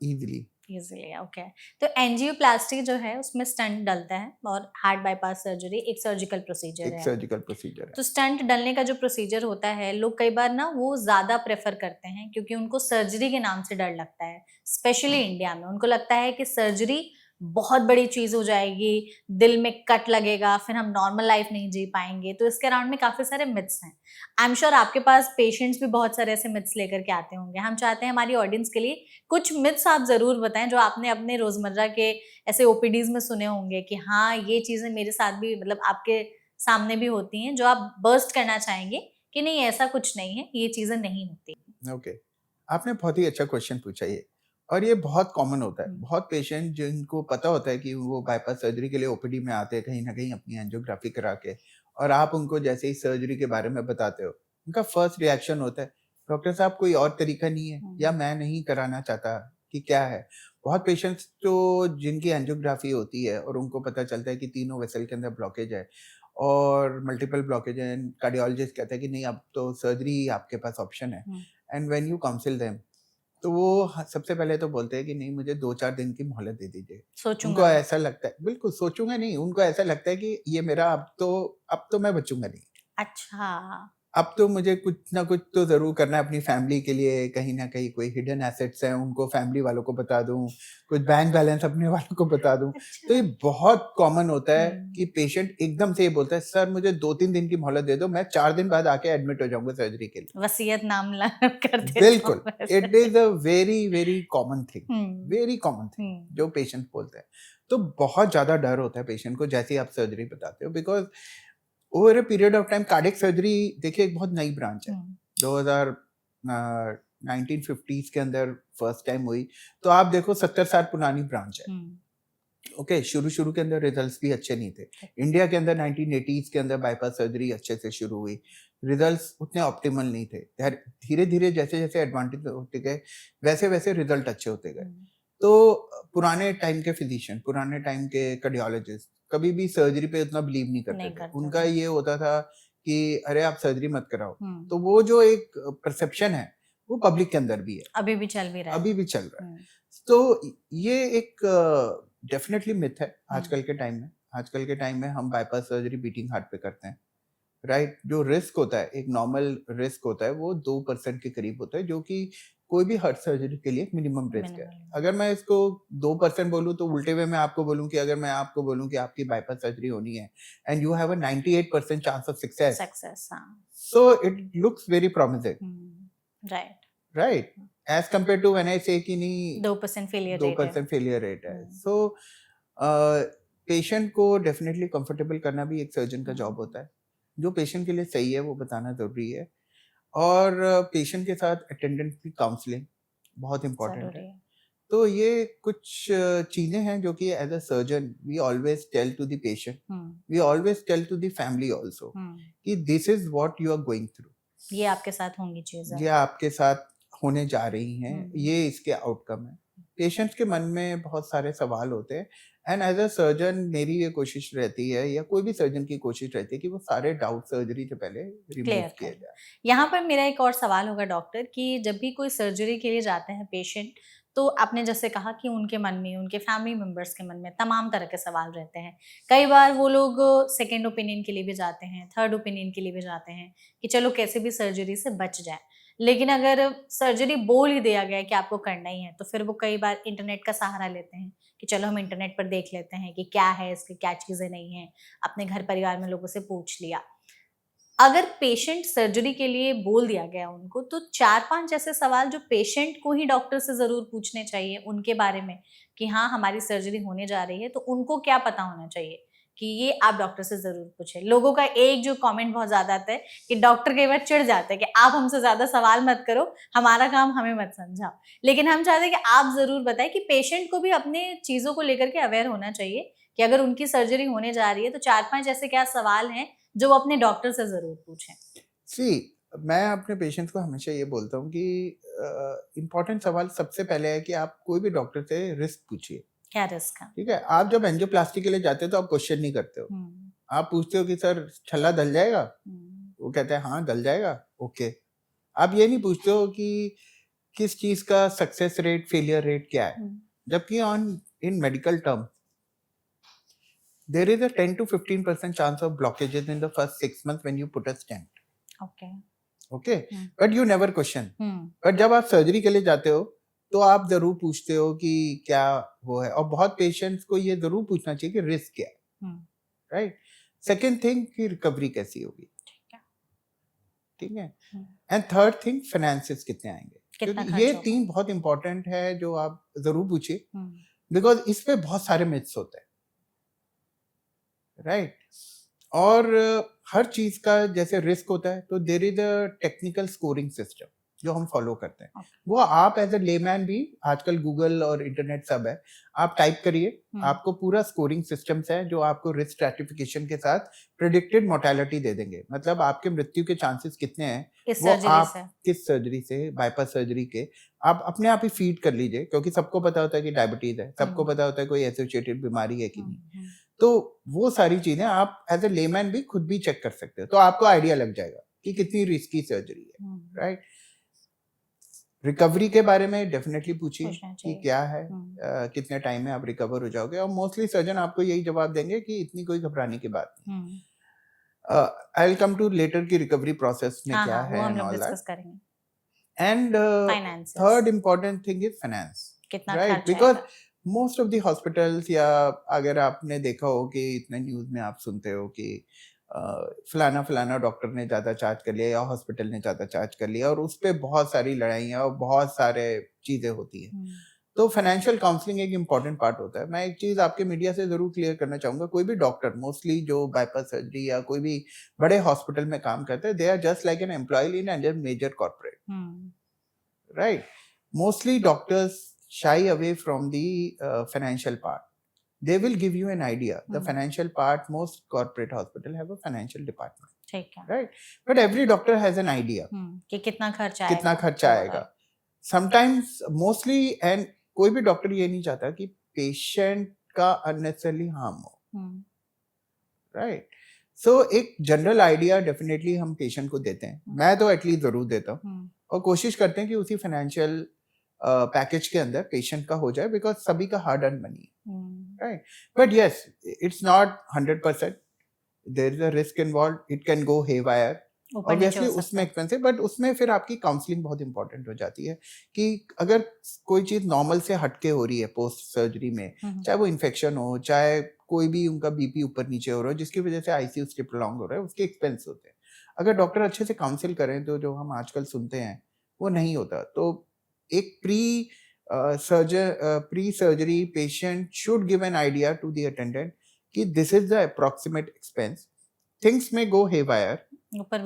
A: इजीली। ओके। तो एंजियोप्लास्टी जो है उसमें स्टंट डलता है और हार्ट बाईपास सर्जरी एक सर्जिकल प्रोसीजर है। तो स्टंट डलने का जो प्रोसीजर होता है, लोग कई बार ना वो ज्यादा प्रेफर करते हैं क्योंकि उनको सर्जरी के नाम से डर लगता है, स्पेशली इंडिया में। उनको लगता है कि सर्जरी बहुत बड़ी चीज हो जाएगी, दिल में कट लगेगा, फिर हम नॉर्मल लाइफ नहीं जी पाएंगे। तो इसके अराउंड में काफी सारे मिथ्स हैं। आई एम श्योर आपके पास पेशेंट्स भी बहुत सारे ऐसे मिथ्स लेकर के आते होंगे। हम चाहते हैं हमारी ऑडियंस के लिए कुछ मिथ्स आप जरूर बताएं जो आपने अपने रोजमर्रा के ऐसे ओपीडीज में सुने होंगे कि हाँ ये चीजें मेरे साथ भी, मतलब आपके सामने भी होती हैं, जो आप बर्स्ट करना चाहेंगे कि नहीं ऐसा कुछ नहीं है, ये चीजें नहीं होती।
B: ओके, आपने बहुत ही अच्छा क्वेश्चन पूछा ये, और ये बहुत कॉमन होता है। बहुत पेशेंट जिनको पता होता है कि वो बाईपास सर्जरी के लिए ओपीडी में आते हैं कहीं ना कहीं अपनी एंजियोग्राफी करा के, और आप उनको जैसे ही सर्जरी के बारे में बताते हो, उनका फर्स्ट रिएक्शन होता है डॉक्टर साहब कोई और तरीका नहीं है, या मैं नहीं कराना चाहता, कि क्या है। बहुत पेशेंट्स तो जिनकी एंजियोग्राफी होती है और उनको पता चलता है कि तीनों वेसल के अंदर ब्लॉकेज है और मल्टीपल ब्लॉकेज है, कार्डियोलॉजिस्ट कहता है कि नहीं अब तो सर्जरी आपके पास ऑप्शन है, and when you council them, तो वो सबसे पहले तो बोलते हैं कि नहीं, मुझे 2-4 दिन की मोहलत दे दीजिए। उनको
A: सोचूंगा मैं।
B: ऐसा लगता है, बिल्कुल सोचूंगा नहीं, उनको ऐसा लगता है कि ये मेरा अब तो मैं बचूंगा नहीं,
A: अच्छा।
B: अब तो मुझे कुछ ना कुछ तो ज़रूर करना है अपनी फैमिली के लिए, कहीं न कहीं कोई हिडन एसेट्स हैं, उनको फैमिली वालों को बता दूँ, कुछ बैंक बैलेंस अपने वालों को बता दूँ। तो ये
A: अच्छा।
B: बहुत कॉमन होता है कि
A: हम्म।
B: पेशेंट एकदम से ये बोलता है, "सर मुझे 2-3 दिन की मोहलत दे दो, मैं 4 दिन बाद आके एडमिट हो जाऊँगा सर्जरी के लिए।"
A: वसीयत नाम ला कर देता हूँ
B: बिल्कुल, इट
A: वैसे।
B: Is a very, very common thing,
A: hmm.
B: Very common thing
A: hmm.
B: जो पेशेंट बोलते हैं। तो बहुत ज़्यादा डर होता है पेशेंट को जैसे ही आप सर्जरी बताते हो, because over a period of time cardiac surgery देखिए एक बहुत नई ब्रांच है।
A: हम्म।
B: 2000 1950s के अंदर फर्स्ट टाइम हुई, तो आप देखो 70 साल पुरानी ब्रांच है।
A: हम्म।
B: ओके, शुरू-शुरू के अंदर रिजल्ट्स भी अच्छे नहीं थे। इंडिया के अंदर 1980s के अंदर बाईपास सर्जरी अच्छे से शुरू हुई। रिजल्ट्स उतने ऑप्टिमल नहीं थे। धीरे-धीरे जैसे-जैसे एडवांटेज होते गए, वैसे-वैसे रिजल्ट अच्छे होते गए।
A: हम्म।
B: तो पुराने टाइम के फिजिशियन, पुराने टाइम के कार्डियोलॉजिस्ट कभी भी सर्जरी पे उतना बिलीव नहीं करते
A: नहीं
B: थे।
A: करते
B: उनका
A: थे।
B: ये होता था कि अरे आप सर्जरी मत कराओ।
A: हम्म।
B: तो वो जो एक परसेप्शन है, वो पब्लिक के अंदर भी है,
A: अभी भी चल भी रहा है।
B: अभी भी चल रहा है।
A: हम्म।
B: तो ये एक डेफिनेटली मिथ है
A: हम्म।
B: आजकल के टाइम में। आजकल के टाइम में हम बाईपास सर्जरी बीटिंग हार्ट पे करते हैं, राइट? जो रिस्क होता है, एक नॉर्मल रिस्क होता है, वो 2% के करीब होता है, जो कि कोई भी हार्ट सर्जरी के लिए मिनिमम रिस्क है।
A: मिनिमल।
B: अगर मैं इसको 2% बोलूँ तो उल्टे वे में आपको बोलूँ कि अगर मैं आपको बोलूँ कि आपकी बाईपास सर्जरी होनी है and you have a 98% chance of success,
A: success. हाँ।
B: So it looks very promising,
A: right.
B: Right? As compare to when I say कि नहीं
A: 2% फेलियर रेट है।
B: 2% फेलियर रेट है।
A: हम्म।
B: सो पेशेंट को डेफिनिटली कंफर्टेबल करना भी एक सर्जन का जॉब होता है। जो पेशेंट के लिए सही है वो बताना ज़रूरी है, और पेशेंट के साथ अटेंडेंट की काउंसलिंग बहुत इम्पोर्टेंट है।
A: जरूरी है।
B: तो ये कुछ चीज़ें हैं जो कि as a surgeon we always tell to the patient, we always tell to the family also कि this is what you are going through.
A: ये आपके साथ होंगी चीजें।
B: ये आपके साथ होने जा रही हैं, ये इसके आउटकम है। पेशेंट्स के मन में बहुत सारे सवाल होते हैं, एंड एज़ अ सर्जन मेरी ये कोशिश रहती है, या कोई भी सर्जन की कोशिश रहती है कि वो सारे डाउट सर्जरी से पहले रिमूव
A: क्लियर
B: किए
A: कर।
B: जाए।
A: यहाँ पर मेरा एक और सवाल होगा डॉक्टर कि जब भी कोई सर्जरी के लिए जाते हैं पेशेंट, तो आपने जैसे कहा कि उनके मन में, उनके फैमिली मेंबर्स के मन में तमाम तरह के सवाल रहते हैं। कई बार वो लोग सेकंड ओपिनियन के लिए भी जाते हैं, थर्ड ओपिनियन के लिए भी जाते हैं कि चलो कैसे भी सर्जरी से बच जाए। लेकिन अगर सर्जरी बोल ही दिया गया है कि आपको करना ही है, तो फिर वो कई बार इंटरनेट का सहारा लेते हैं कि चलो हम इंटरनेट पर देख लेते हैं कि क्या है इसकी, क्या चीज़ें नहीं हैं। अपने घर परिवार में लोगों से पूछ लिया। अगर पेशेंट सर्जरी के लिए बोल दिया गया उनको, तो 4-5 ऐसे सवाल जो पेशेंट को ही डॉक्टर से ज़रूर पूछने चाहिए उनके बारे में कि हाँ, हमारी सर्जरी होने जा रही है, तो उनको क्या पता होना चाहिए कि ये आप डॉक्टर से ज़रूर पूछें। लोगों का एक जो कमेंट बहुत ज़्यादा आता है कि डॉक्टर कई बार चिढ़ जाते हैं कि आप हमसे ज़्यादा सवाल मत करो, हमारा काम हमें मत समझाओ। लेकिन हम चाहते हैं कि आप ज़रूर बताएँ कि पेशेंट को भी अपने चीज़ों को लेकर के अवेयर होना चाहिए कि अगर उनकी सर्जरी होने जा रही है, तो 4-5 ऐसे क्या सवाल हैं जो वो अपने डॉक्टर से ज़रूर पूछें।
B: सी, मैं अपने पेशेंट्स को हमेशा ये बोलता हूँ कि इम्पोर्टेंट सवाल सबसे पहले है कि आप कोई भी डॉक्टर से रिस्क पूछिए,
A: क्या रिस्क है?
B: ठीक है? आप जब एंजियोप्लास्टी के लिए जाते हो तो आप क्वेश्चन नहीं करते हो।
A: हुँ।
B: आप पूछते हो कि सर छल्ला धल जाएगा?
A: हुँ।
B: वो कहते हैं हाँ, धल जाएगा, ओके। आप ये नहीं पूछते हो कि किस चीज़ का सक्सेस रेट, फेलियर रेट क्या है?
A: हुँ।
B: जबकि इन medical term there is a 10 to 15% chance of blockages in the first 6 months when you put a stent.
A: Okay.
B: Okay,
A: hmm.
B: but you never question.
A: Hmm.
B: But जब आप सर्जरी के लिए जाते हो तो आप जरूर पूछते हो कि क्या वो है, और बहुत पेशेंट्स को ये जरूर पूछना चाहिए कि रिस्क क्या है,
A: हुँ।
B: राइट? सेकेंड थिंग कि रिकवरी कैसी होगी,
A: ठीक है।
B: ठीक है?
A: हुँ।
B: एंड थर्ड थिंग फाइनेंसेस कितने आएंगे,
A: कितना
B: क्योंकि ये
A: खर्च होगा?
B: 3 बहुत इंपॉर्टेंट है जो आप जरूर पूछिए,
A: हुँ।
B: बिकॉज इस पे बहुत सारे मिथ्स होते हैं, राइट? और हर चीज का जैसे रिस्क होता है तो there is a technical scoring system जो हम फॉलो करते हैं।
A: ओके।
B: वो आप एज अ लेमैन भी, आजकल गूगल और इंटरनेट सब है, आप टाइप करिए,
A: हुँ।
B: आपको पूरा स्कोरिंग सिस्टम्स है जो आपको रिस्क स्ट्रैटिफिकेशन के साथ प्रिडिक्टेड मोर्टेलिटी दे देंगे, मतलब आपके मृत्यु के चांसेस कितने हैं
A: इस
B: वो
A: सर्जरी
B: आप
A: से।
B: किस सर्जरी से, बाईपास सर्जरी के, आप अपने आप ही फीड कर लीजिए, क्योंकि सबको पता होता है कि डायबिटीज है, सबको
A: हुँ।
B: पता होता है कोई एसोसिएटेड बीमारी है कि
A: हुँ।
B: नहीं।
A: हुँ।
B: तो वो सारी चीजें आप एज ए लेमैन भी खुद भी चेक कर सकते हो, तो आपको आइडिया लग जाएगा कि कितनी रिस्की सर्जरी है,
A: हुँ।
B: राइट? रिकवरी के बारे में डेफिनेटली पूछिए
A: पूछना
B: कि
A: चाहिए।
B: क्या है, कितने टाइम में आप रिकवर हो जाओगे, और मोस्टली सर्जन आपको यही जवाब देंगे कि इतनी कोई घबराने की बात नहीं। I will come to later की रिकवरी प्रोसेस में
A: हाँ
B: क्या
A: हाँ, वो
B: है
A: हम
B: एंड
A: लोग
B: ऑल
A: डिस्कस
B: दैट।
A: करेंगे।
B: And
A: finances
B: third important thing is finance,
A: कितना
B: राइट?
A: खर्च
B: बिकॉज
A: आएगा।
B: मोस्ट ऑफ द हॉस्पिटल्स, या अगर आपने देखा हो कि इतने न्यूज में आप सुनते हो कि फलाना फलाना डॉक्टर ने ज्यादा चार्ज कर लिया या हॉस्पिटल ने ज्यादा चार्ज कर लिया, और उस पर बहुत सारी लड़ाइयाँ और बहुत सारे चीजें होती हैं। तो फाइनेंशियल काउंसलिंग एक इम्पॉर्टेंट पार्ट होता है। मैं एक चीज आपके मीडिया से जरूर क्लियर करना चाहूंगा, कोई भी डॉक्टर, मोस्टली जो बाईपास सर्जरी या कोई भी बड़े हॉस्पिटल में काम करते हैं, they are just like an employ in an major corporate, right? Mostly doctors shy away from the financial part. They will give you an idea. The financial part, most corporate hospital have a financial department,
A: ठीक है।
B: right? But every doctor has an idea
A: कि कितना खर्च
B: कितना
A: आएगा
B: खर्चा आएगा। Sometimes, mostly, and कोई भी डॉक्टर ये नहीं चाहता कि पेशेंट का अननेसेसरली हार्म हो, राइट? सो एक जनरल आइडिया डेफिनेटली हम पेशेंट को देते हैं, मैं तो एटलीस्ट जरूर देता हूँ, और कोशिश करते हैं कि उसी फाइनेंशियल पैकेज के अंदर पेशेंट का हो जाए, बिकॉज सभी का हार्ड अर्न मनी है, right? But yes, it's not 100%, there is a risk involve, it can go haywire, obviously उसमें एक्सपेंसिव, बट उसमें फिर आपकी काउंसलिंग बहुत इंपॉर्टेंट हो जाती है कि अगर कोई चीज नॉर्मल से हटके हो रही है पोस्ट सर्जरी में, चाहे वो इन्फेक्शन हो, चाहे कोई भी उनका बीपी ऊपर नीचे हो रहा है जिसकी वजह से आईसीयू स्टे प्रोलॉन्ग हो रहा है, उसके एक्सपेंस होते हैं। अगर डॉक्टर अच्छे से काउंसिल करें तो जो हम आजकल सुनते हैं वो नहीं होता। तो एक pre surgery patient should give an idea to the attendant कि this is the approximate expense, things में go haywire,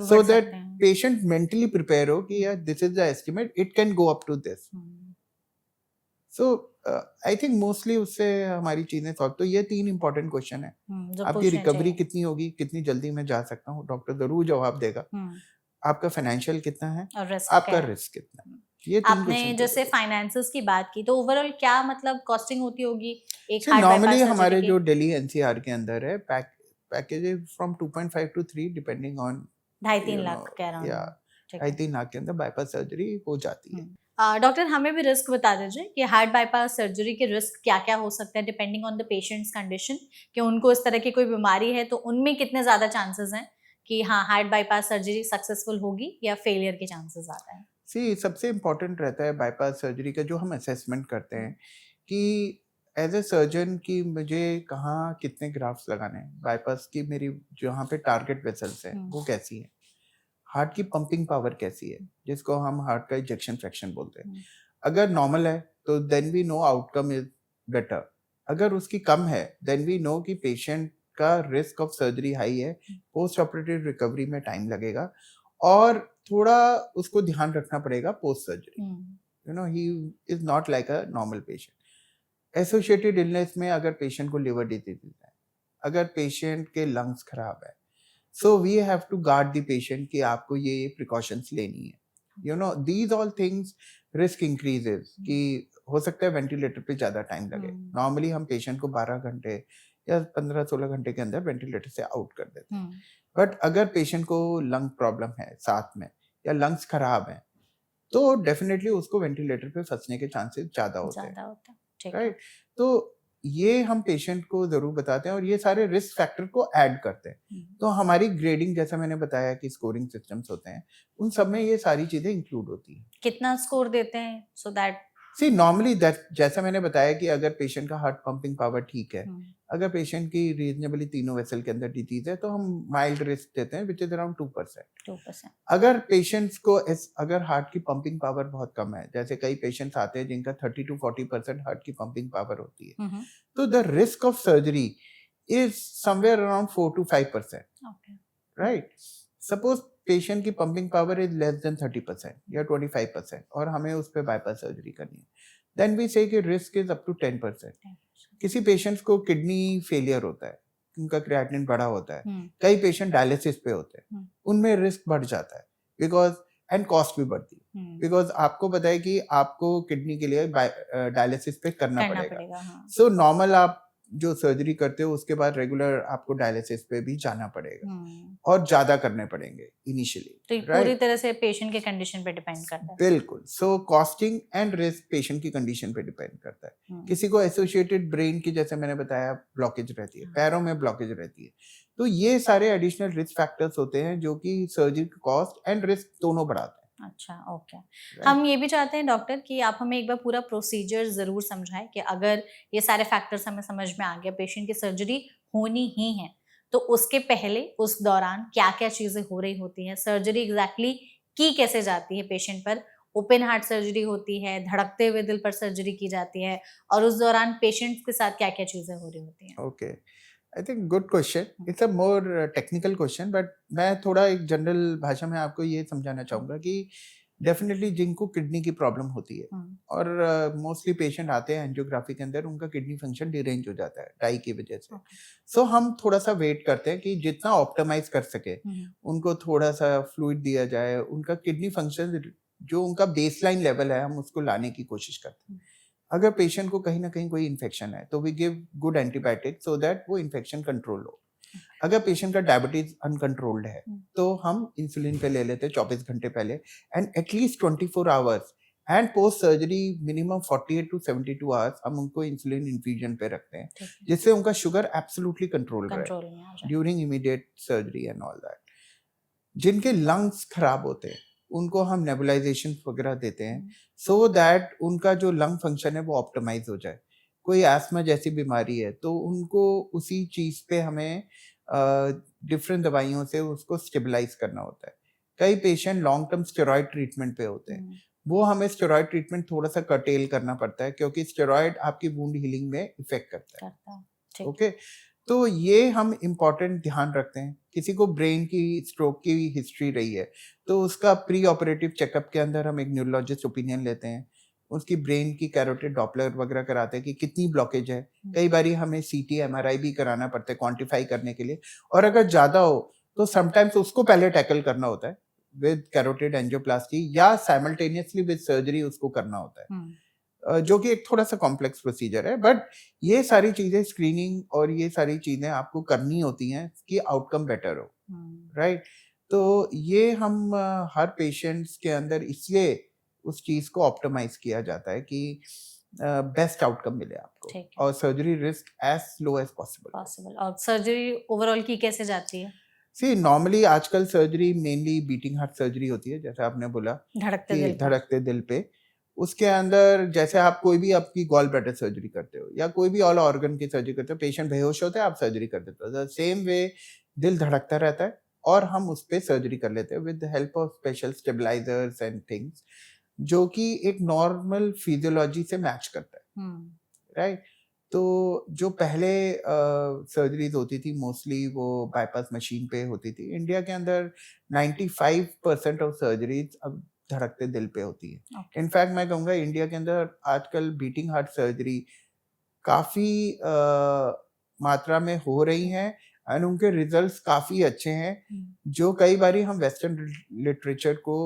B: so that patient mentally prepare हो कि यार this is the estimate, it can go up to this. So I think mostly उससे हमारी चीजें सॉल्व। तो ये 3 important क्वेश्चन है, आपकी रिकवरी कितनी होगी, कितनी जल्दी मैं जा सकता हूँ, डॉक्टर जरूर जवाब देगा, आपका फाइनेंशियल कितना है और आपका रिस्क कितना है। ये
A: आपने जैसे फाइनेंसेस की बात की, तो ओवरऑल क्या मतलब कॉस्टिंग होती होगी एक हार्ट
B: बाईपास सर्जरी की? हमारे जो दिल्ली एनसीआर के अंदर है package from 2.5 to 3 depending on
A: 2.5-3 lakh के अराउंड,
B: या 2.5-3 लाख के अंदर बाईपास सर्जरी हो जाती है।
A: डॉक्टर हमें भी रिस्क बता दीजिए कि हार्ट बाईपास सर्जरी के रिस्क क्या क्या हो सकते हैं depending on the patients condition, कि उनको इस तरह की कोई बीमारी है तो उनमें कितने ज्यादा चांसेस हैं कि हाँ हार्ट बाईपास सर्जरी सक्सेसफुल होगी या फेलियर के चांसेस ज्यादा हैं।
B: सबसे इम्पोर्टेंट रहता है बाईपास सर्जरी का जो हम असेसमेंट करते हैं कि एज ए सर्जन कि मुझे कहाँ कितने ग्राफ्ट्स लगाने हैं, बाईपास की मेरी जहाँ पे टारगेट वेसल्स है वो कैसी है, हार्ट की पंपिंग पावर कैसी है, जिसको हम हार्ट का इजेक्शन फ्रैक्शन बोलते हैं। अगर नॉर्मल है तो then we know outcome is better, अगर उसकी कम है देन वी नो कि पेशेंट का रिस्क ऑफ सर्जरी हाई है, पोस्ट ऑपरेटिव रिकवरी में टाइम लगेगा, और थोड़ा उसको ध्यान रखना पड़ेगा post surgery, you know he is not like a normal patient. Associated illness में अगर पेशेंट को लिवर डिजीज है, अगर पेशेंट के लंग्स खराब है, so we have to guard the patient कि आपको ये प्रिकॉशंस लेनी है, you know these all things risk increases, कि हो सकता है वेंटिलेटर पे ज्यादा टाइम लगे। नॉर्मली हम पेशेंट को 12 घंटे या 15-16 घंटे के अंदर वेंटिलेटर से आउट कर देते हैं, बट अगर पेशेंट को लंग प्रॉब्लम है साथ में या लंग्स खराब है तो डेफिनेटली उसको वेंटिलेटर पे फंसने के चांसेस ज्यादा होते हैं, राइट? तो ये हम पेशेंट को जरूर बताते हैं और ये सारे रिस्क फैक्टर को ऐड करते हैं। तो हमारी ग्रेडिंग, जैसा मैंने बताया कि स्कोरिंग सिस्टम्स होते हैं, उन सब में ये सारी चीजें इंक्लूड होती हैं।
A: कितना स्कोर देते हैं सो दैट
B: नॉर्मली जैसा मैंने बताया कि अगर पेशेंट का हार्ट पंपिंग पावर ठीक है, अगर पेशेंट की रीजनेबली तीनों वेसल के अंदर डिजीज है तो हम माइल्ड रिस्क देते हैं विच इज अराउंड 2%। अगर पेशेंट्स को अगर हार्ट की पंपिंग पावर बहुत कम है, जैसे कई पेशेंट्स आते हैं जिनका 30 to 40% हार्ट की पंपिंग पावर होती है, तो the risk of surgery is somewhere around 4 to 5%, right? Suppose patient की pumping power is less than 30% या 25% और हमें उस पर बाईपास सर्जरी करनी है, देन वी से कि रिस्क इज अप टू 10%। किसी पेशेंट्स को किडनी फेलियर होता है, उनका क्रिएटिनिन बढ़ा होता है, कई पेशेंट डायलिसिस पे होते हैं, उनमें रिस्क बढ़ जाता है बिकॉज एंड कॉस्ट भी बढ़ती है, बिकॉज आपको पता है कि आपको किडनी के लिए डायलिसिस पे करना पड़ेगा। सो नॉर्मल आप जो सर्जरी करते हो उसके बाद रेगुलर आपको डायलिसिस पे भी जाना पड़ेगा और ज्यादा करने पड़ेंगे इनिशियली,
A: तो पूरी तरह से पेशेंट के कंडीशन पे डिपेंड करता है।
B: बिल्कुल। सो कॉस्टिंग एंड रिस्क पेशेंट की कंडीशन पे डिपेंड करता है। किसी को एसोसिएटेड ब्रेन की, जैसे मैंने बताया, ब्लॉकेज रहती है, पैरों में ब्लॉकेज रहती है, तो ये सारे एडिशनल रिस्क फैक्टर्स होते हैं जो कि सर्जरी कॉस्ट एंड रिस्क दोनों बढ़ाते हैं।
A: अच्छा, ओके। हम ये भी चाहते हैं डॉक्टर कि आप हमें एक बार पूरा प्रोसीजर जरूर समझाएं कि अगर ये सारे फैक्टर्स हमें समझ में आ गया, पेशेंट की सर्जरी होनी ही है, तो उसके पहले उस दौरान क्या क्या चीजें हो रही होती हैं, सर्जरी एग्जैक्टली की कैसे जाती है पेशेंट पर, ओपन हार्ट सर्जरी होती है, धड़कते हुए दिल पर सर्जरी की जाती है, और उस दौरान पेशेंट्स के साथ क्या क्या चीजें हो रही होती हैं।
B: Okay, I think good question. It's a more technical question, but मैं थोड़ा एक जनरल भाषा में आपको ये समझाना चाहूँगा कि डेफिनेटली जिनको किडनी की प्रॉब्लम होती है और मोस्टली पेशेंट आते हैं एंजियोग्राफी के अंदर, उनका किडनी फंक्शन डिरेंज हो जाता है डाई की वजह से। सो हम थोड़ा सा वेट करते हैं कि जितना ऑप्टिमाइज कर सके उनको थोड़ा सा फ्लूइड दिया जाए, उनका किडनी फंक्शन जो उनका बेसलाइन लेवल है हम उसको लाने की कोशिश करते हैं। अगर पेशेंट को कहीं ना कहीं कोई इन्फेक्शन है तो we give good antibiotic so that वो इन्फेक्शन कंट्रोल हो। अगर पेशेंट का डायबिटीज अनकंट्रोल्ड है तो हम इंसुलिन पे ले लेते हैं 24 घंटे पहले, and at least 24 hours and post surgery minimum 48 to 72 hours हम उनको इंसुलिन इन्फ्यूजन पे रखते हैं, जिससे उनका शुगर एब्सोल्युटली कंट्रोल रहे during immediate surgery and all that. जिनके लंग्स खराब होते हैं उनको हम नेबुलाइजेशन वगैरह देते हैं सो दैट उनका जो लंग फंक्शन है वो ऑप्टिमाइज हो जाए। कोई एस्मा जैसी बीमारी है तो उनको उसी चीज पे हमें डिफरेंट दवाइयों से उसको स्टेबलाइज करना होता है। कई patient long term steroid treatment पे होते हैं, वो हमें स्टेरॉयड ट्रीटमेंट थोड़ा सा कर्टेल करना पड़ता है क्योंकि स्टेरॉयड आपकी वुंड हीलिंग में इफेक्ट करता है। ओके, तो ये हम इम्पोर्टेंट ध्यान रखते हैं। किसी को ब्रेन की स्ट्रोक की हिस्ट्री रही है तो उसका प्री ऑपरेटिव चेकअप के अंदर हम एक न्यूरोलॉजिस्ट ओपिनियन लेते हैं, उसकी ब्रेन की कैरोटिड डॉपलर वगैरह कराते हैं कि कितनी ब्लॉकेज है। कई बारी हमें सीटी एमआरआई भी कराना पड़ता है क्वांटिफाई करने के लिए, और अगर ज्यादा हो तो समटाइम्स उसको पहले टैकल करना होता है विद कैरोटिड एंजियोप्लास्टी या साइमल्टेनियसली विद सर्जरी उसको करना होता है, जो कि एक थोड़ा सा कॉम्प्लेक्स प्रोसीजर है। बट ये सारी चीजें स्क्रीनिंग और ये सारी चीजें आपको करनी होती हैं कि आउटकम बेटर हो, राइट। तो ये हम हर पेशेंट्स के अंदर इसलिए उस चीज को ऑप्टिमाइज किया जाता है कि बेस्ट आउटकम मिले आपको और surgery risk as low as possible.
A: और सर्जरी ओवरऑल की कैसे जाती है?
B: सी नॉर्मली आजकल surgery mainly beating heart surgery होती है, जैसे आपने बोला धड़कते दिल पे। उसके अंदर जैसे आप कोई भी आपकी गॉल ब्लैडर सर्जरी करते हो या कोई भी ऑल ऑर्गन की सर्जरी करते हो, पेशेंट बेहोश होते हैं, आप सर्जरी कर देते हो, सेम वे दिल धड़कता रहता है और हम उस पर सर्जरी कर लेते हैं with the help of special stabilisers and things, जो कि एक नॉर्मल फिजियोलॉजी से मैच करता है, राइट। तो जो पहले सर्जरीज होती थी मोस्टली वो बाईपास मशीन पे होती थी। इंडिया के अंदर 95% ऑफ सर्जरीज अब धड़कते दिल पे होती है। इनफैक्ट मैं कहूँगा इंडिया के अंदर आजकल बीटिंग हार्ट सर्जरी काफी मात्रा में हो रही हैं एंड उनके रिजल्ट्स काफी अच्छे हैं, जो कई बारी हम वेस्टर्न लिटरेचर को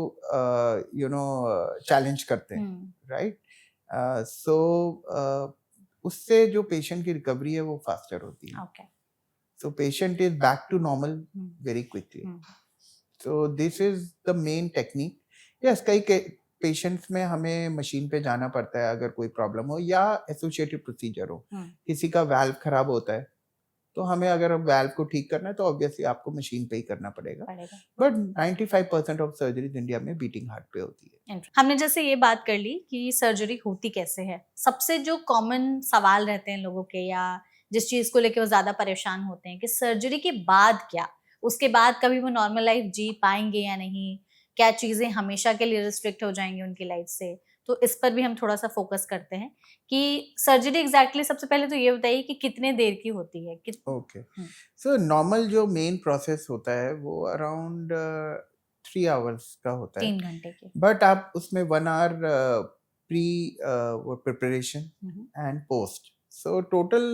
B: चैलेंज करते हैं, राइट। सो उससे जो पेशेंट की रिकवरी है वो फास्टर होती है। So patient is back to normal very quickly. So this is the main technique. Yes, कई पेशेंट्स में हमें मशीन पे जाना पड़ता है अगर कोई प्रॉब्लम हो या एसोसिएटेड प्रोसीजर हो, किसी का वाल्व खराब होता है तो हमें अगर वाल्व को ठीक करना है तो ऑब्वियसली आपको मशीन पे ही करना पड़ेगा। बट 95% ऑफ सर्जरीज इंडिया में बीटिंग हार्ट पे होती है।
A: हमने जैसे ये बात कर ली कि सर्जरी होती कैसे है, सबसे जो कॉमन सवाल रहते हैं लोगों के या जिस चीज को लेके वो ज्यादा परेशान होते हैं कि सर्जरी के बाद क्या, उसके बाद कभी वो नॉर्मल लाइफ जी पाएंगे या नहीं, क्या चीजें हमेशा के लिए रिस्ट्रिक्ट हो जाएंगी उनकी लाइफ से। तो इस पर भी हम थोड़ा सा फोकस करते हैं कि सर्जरी एग्जैक्टली सबसे पहले तो ये बताइए कि कितने देर की होती है।
B: ओके, सो नॉर्मल जो मेन प्रोसेस होता है वो अराउंड 3 आवर्स का होता है,
A: 3 घंटे की।
B: बट आप उसमें 1 hour pre preparation and post, so total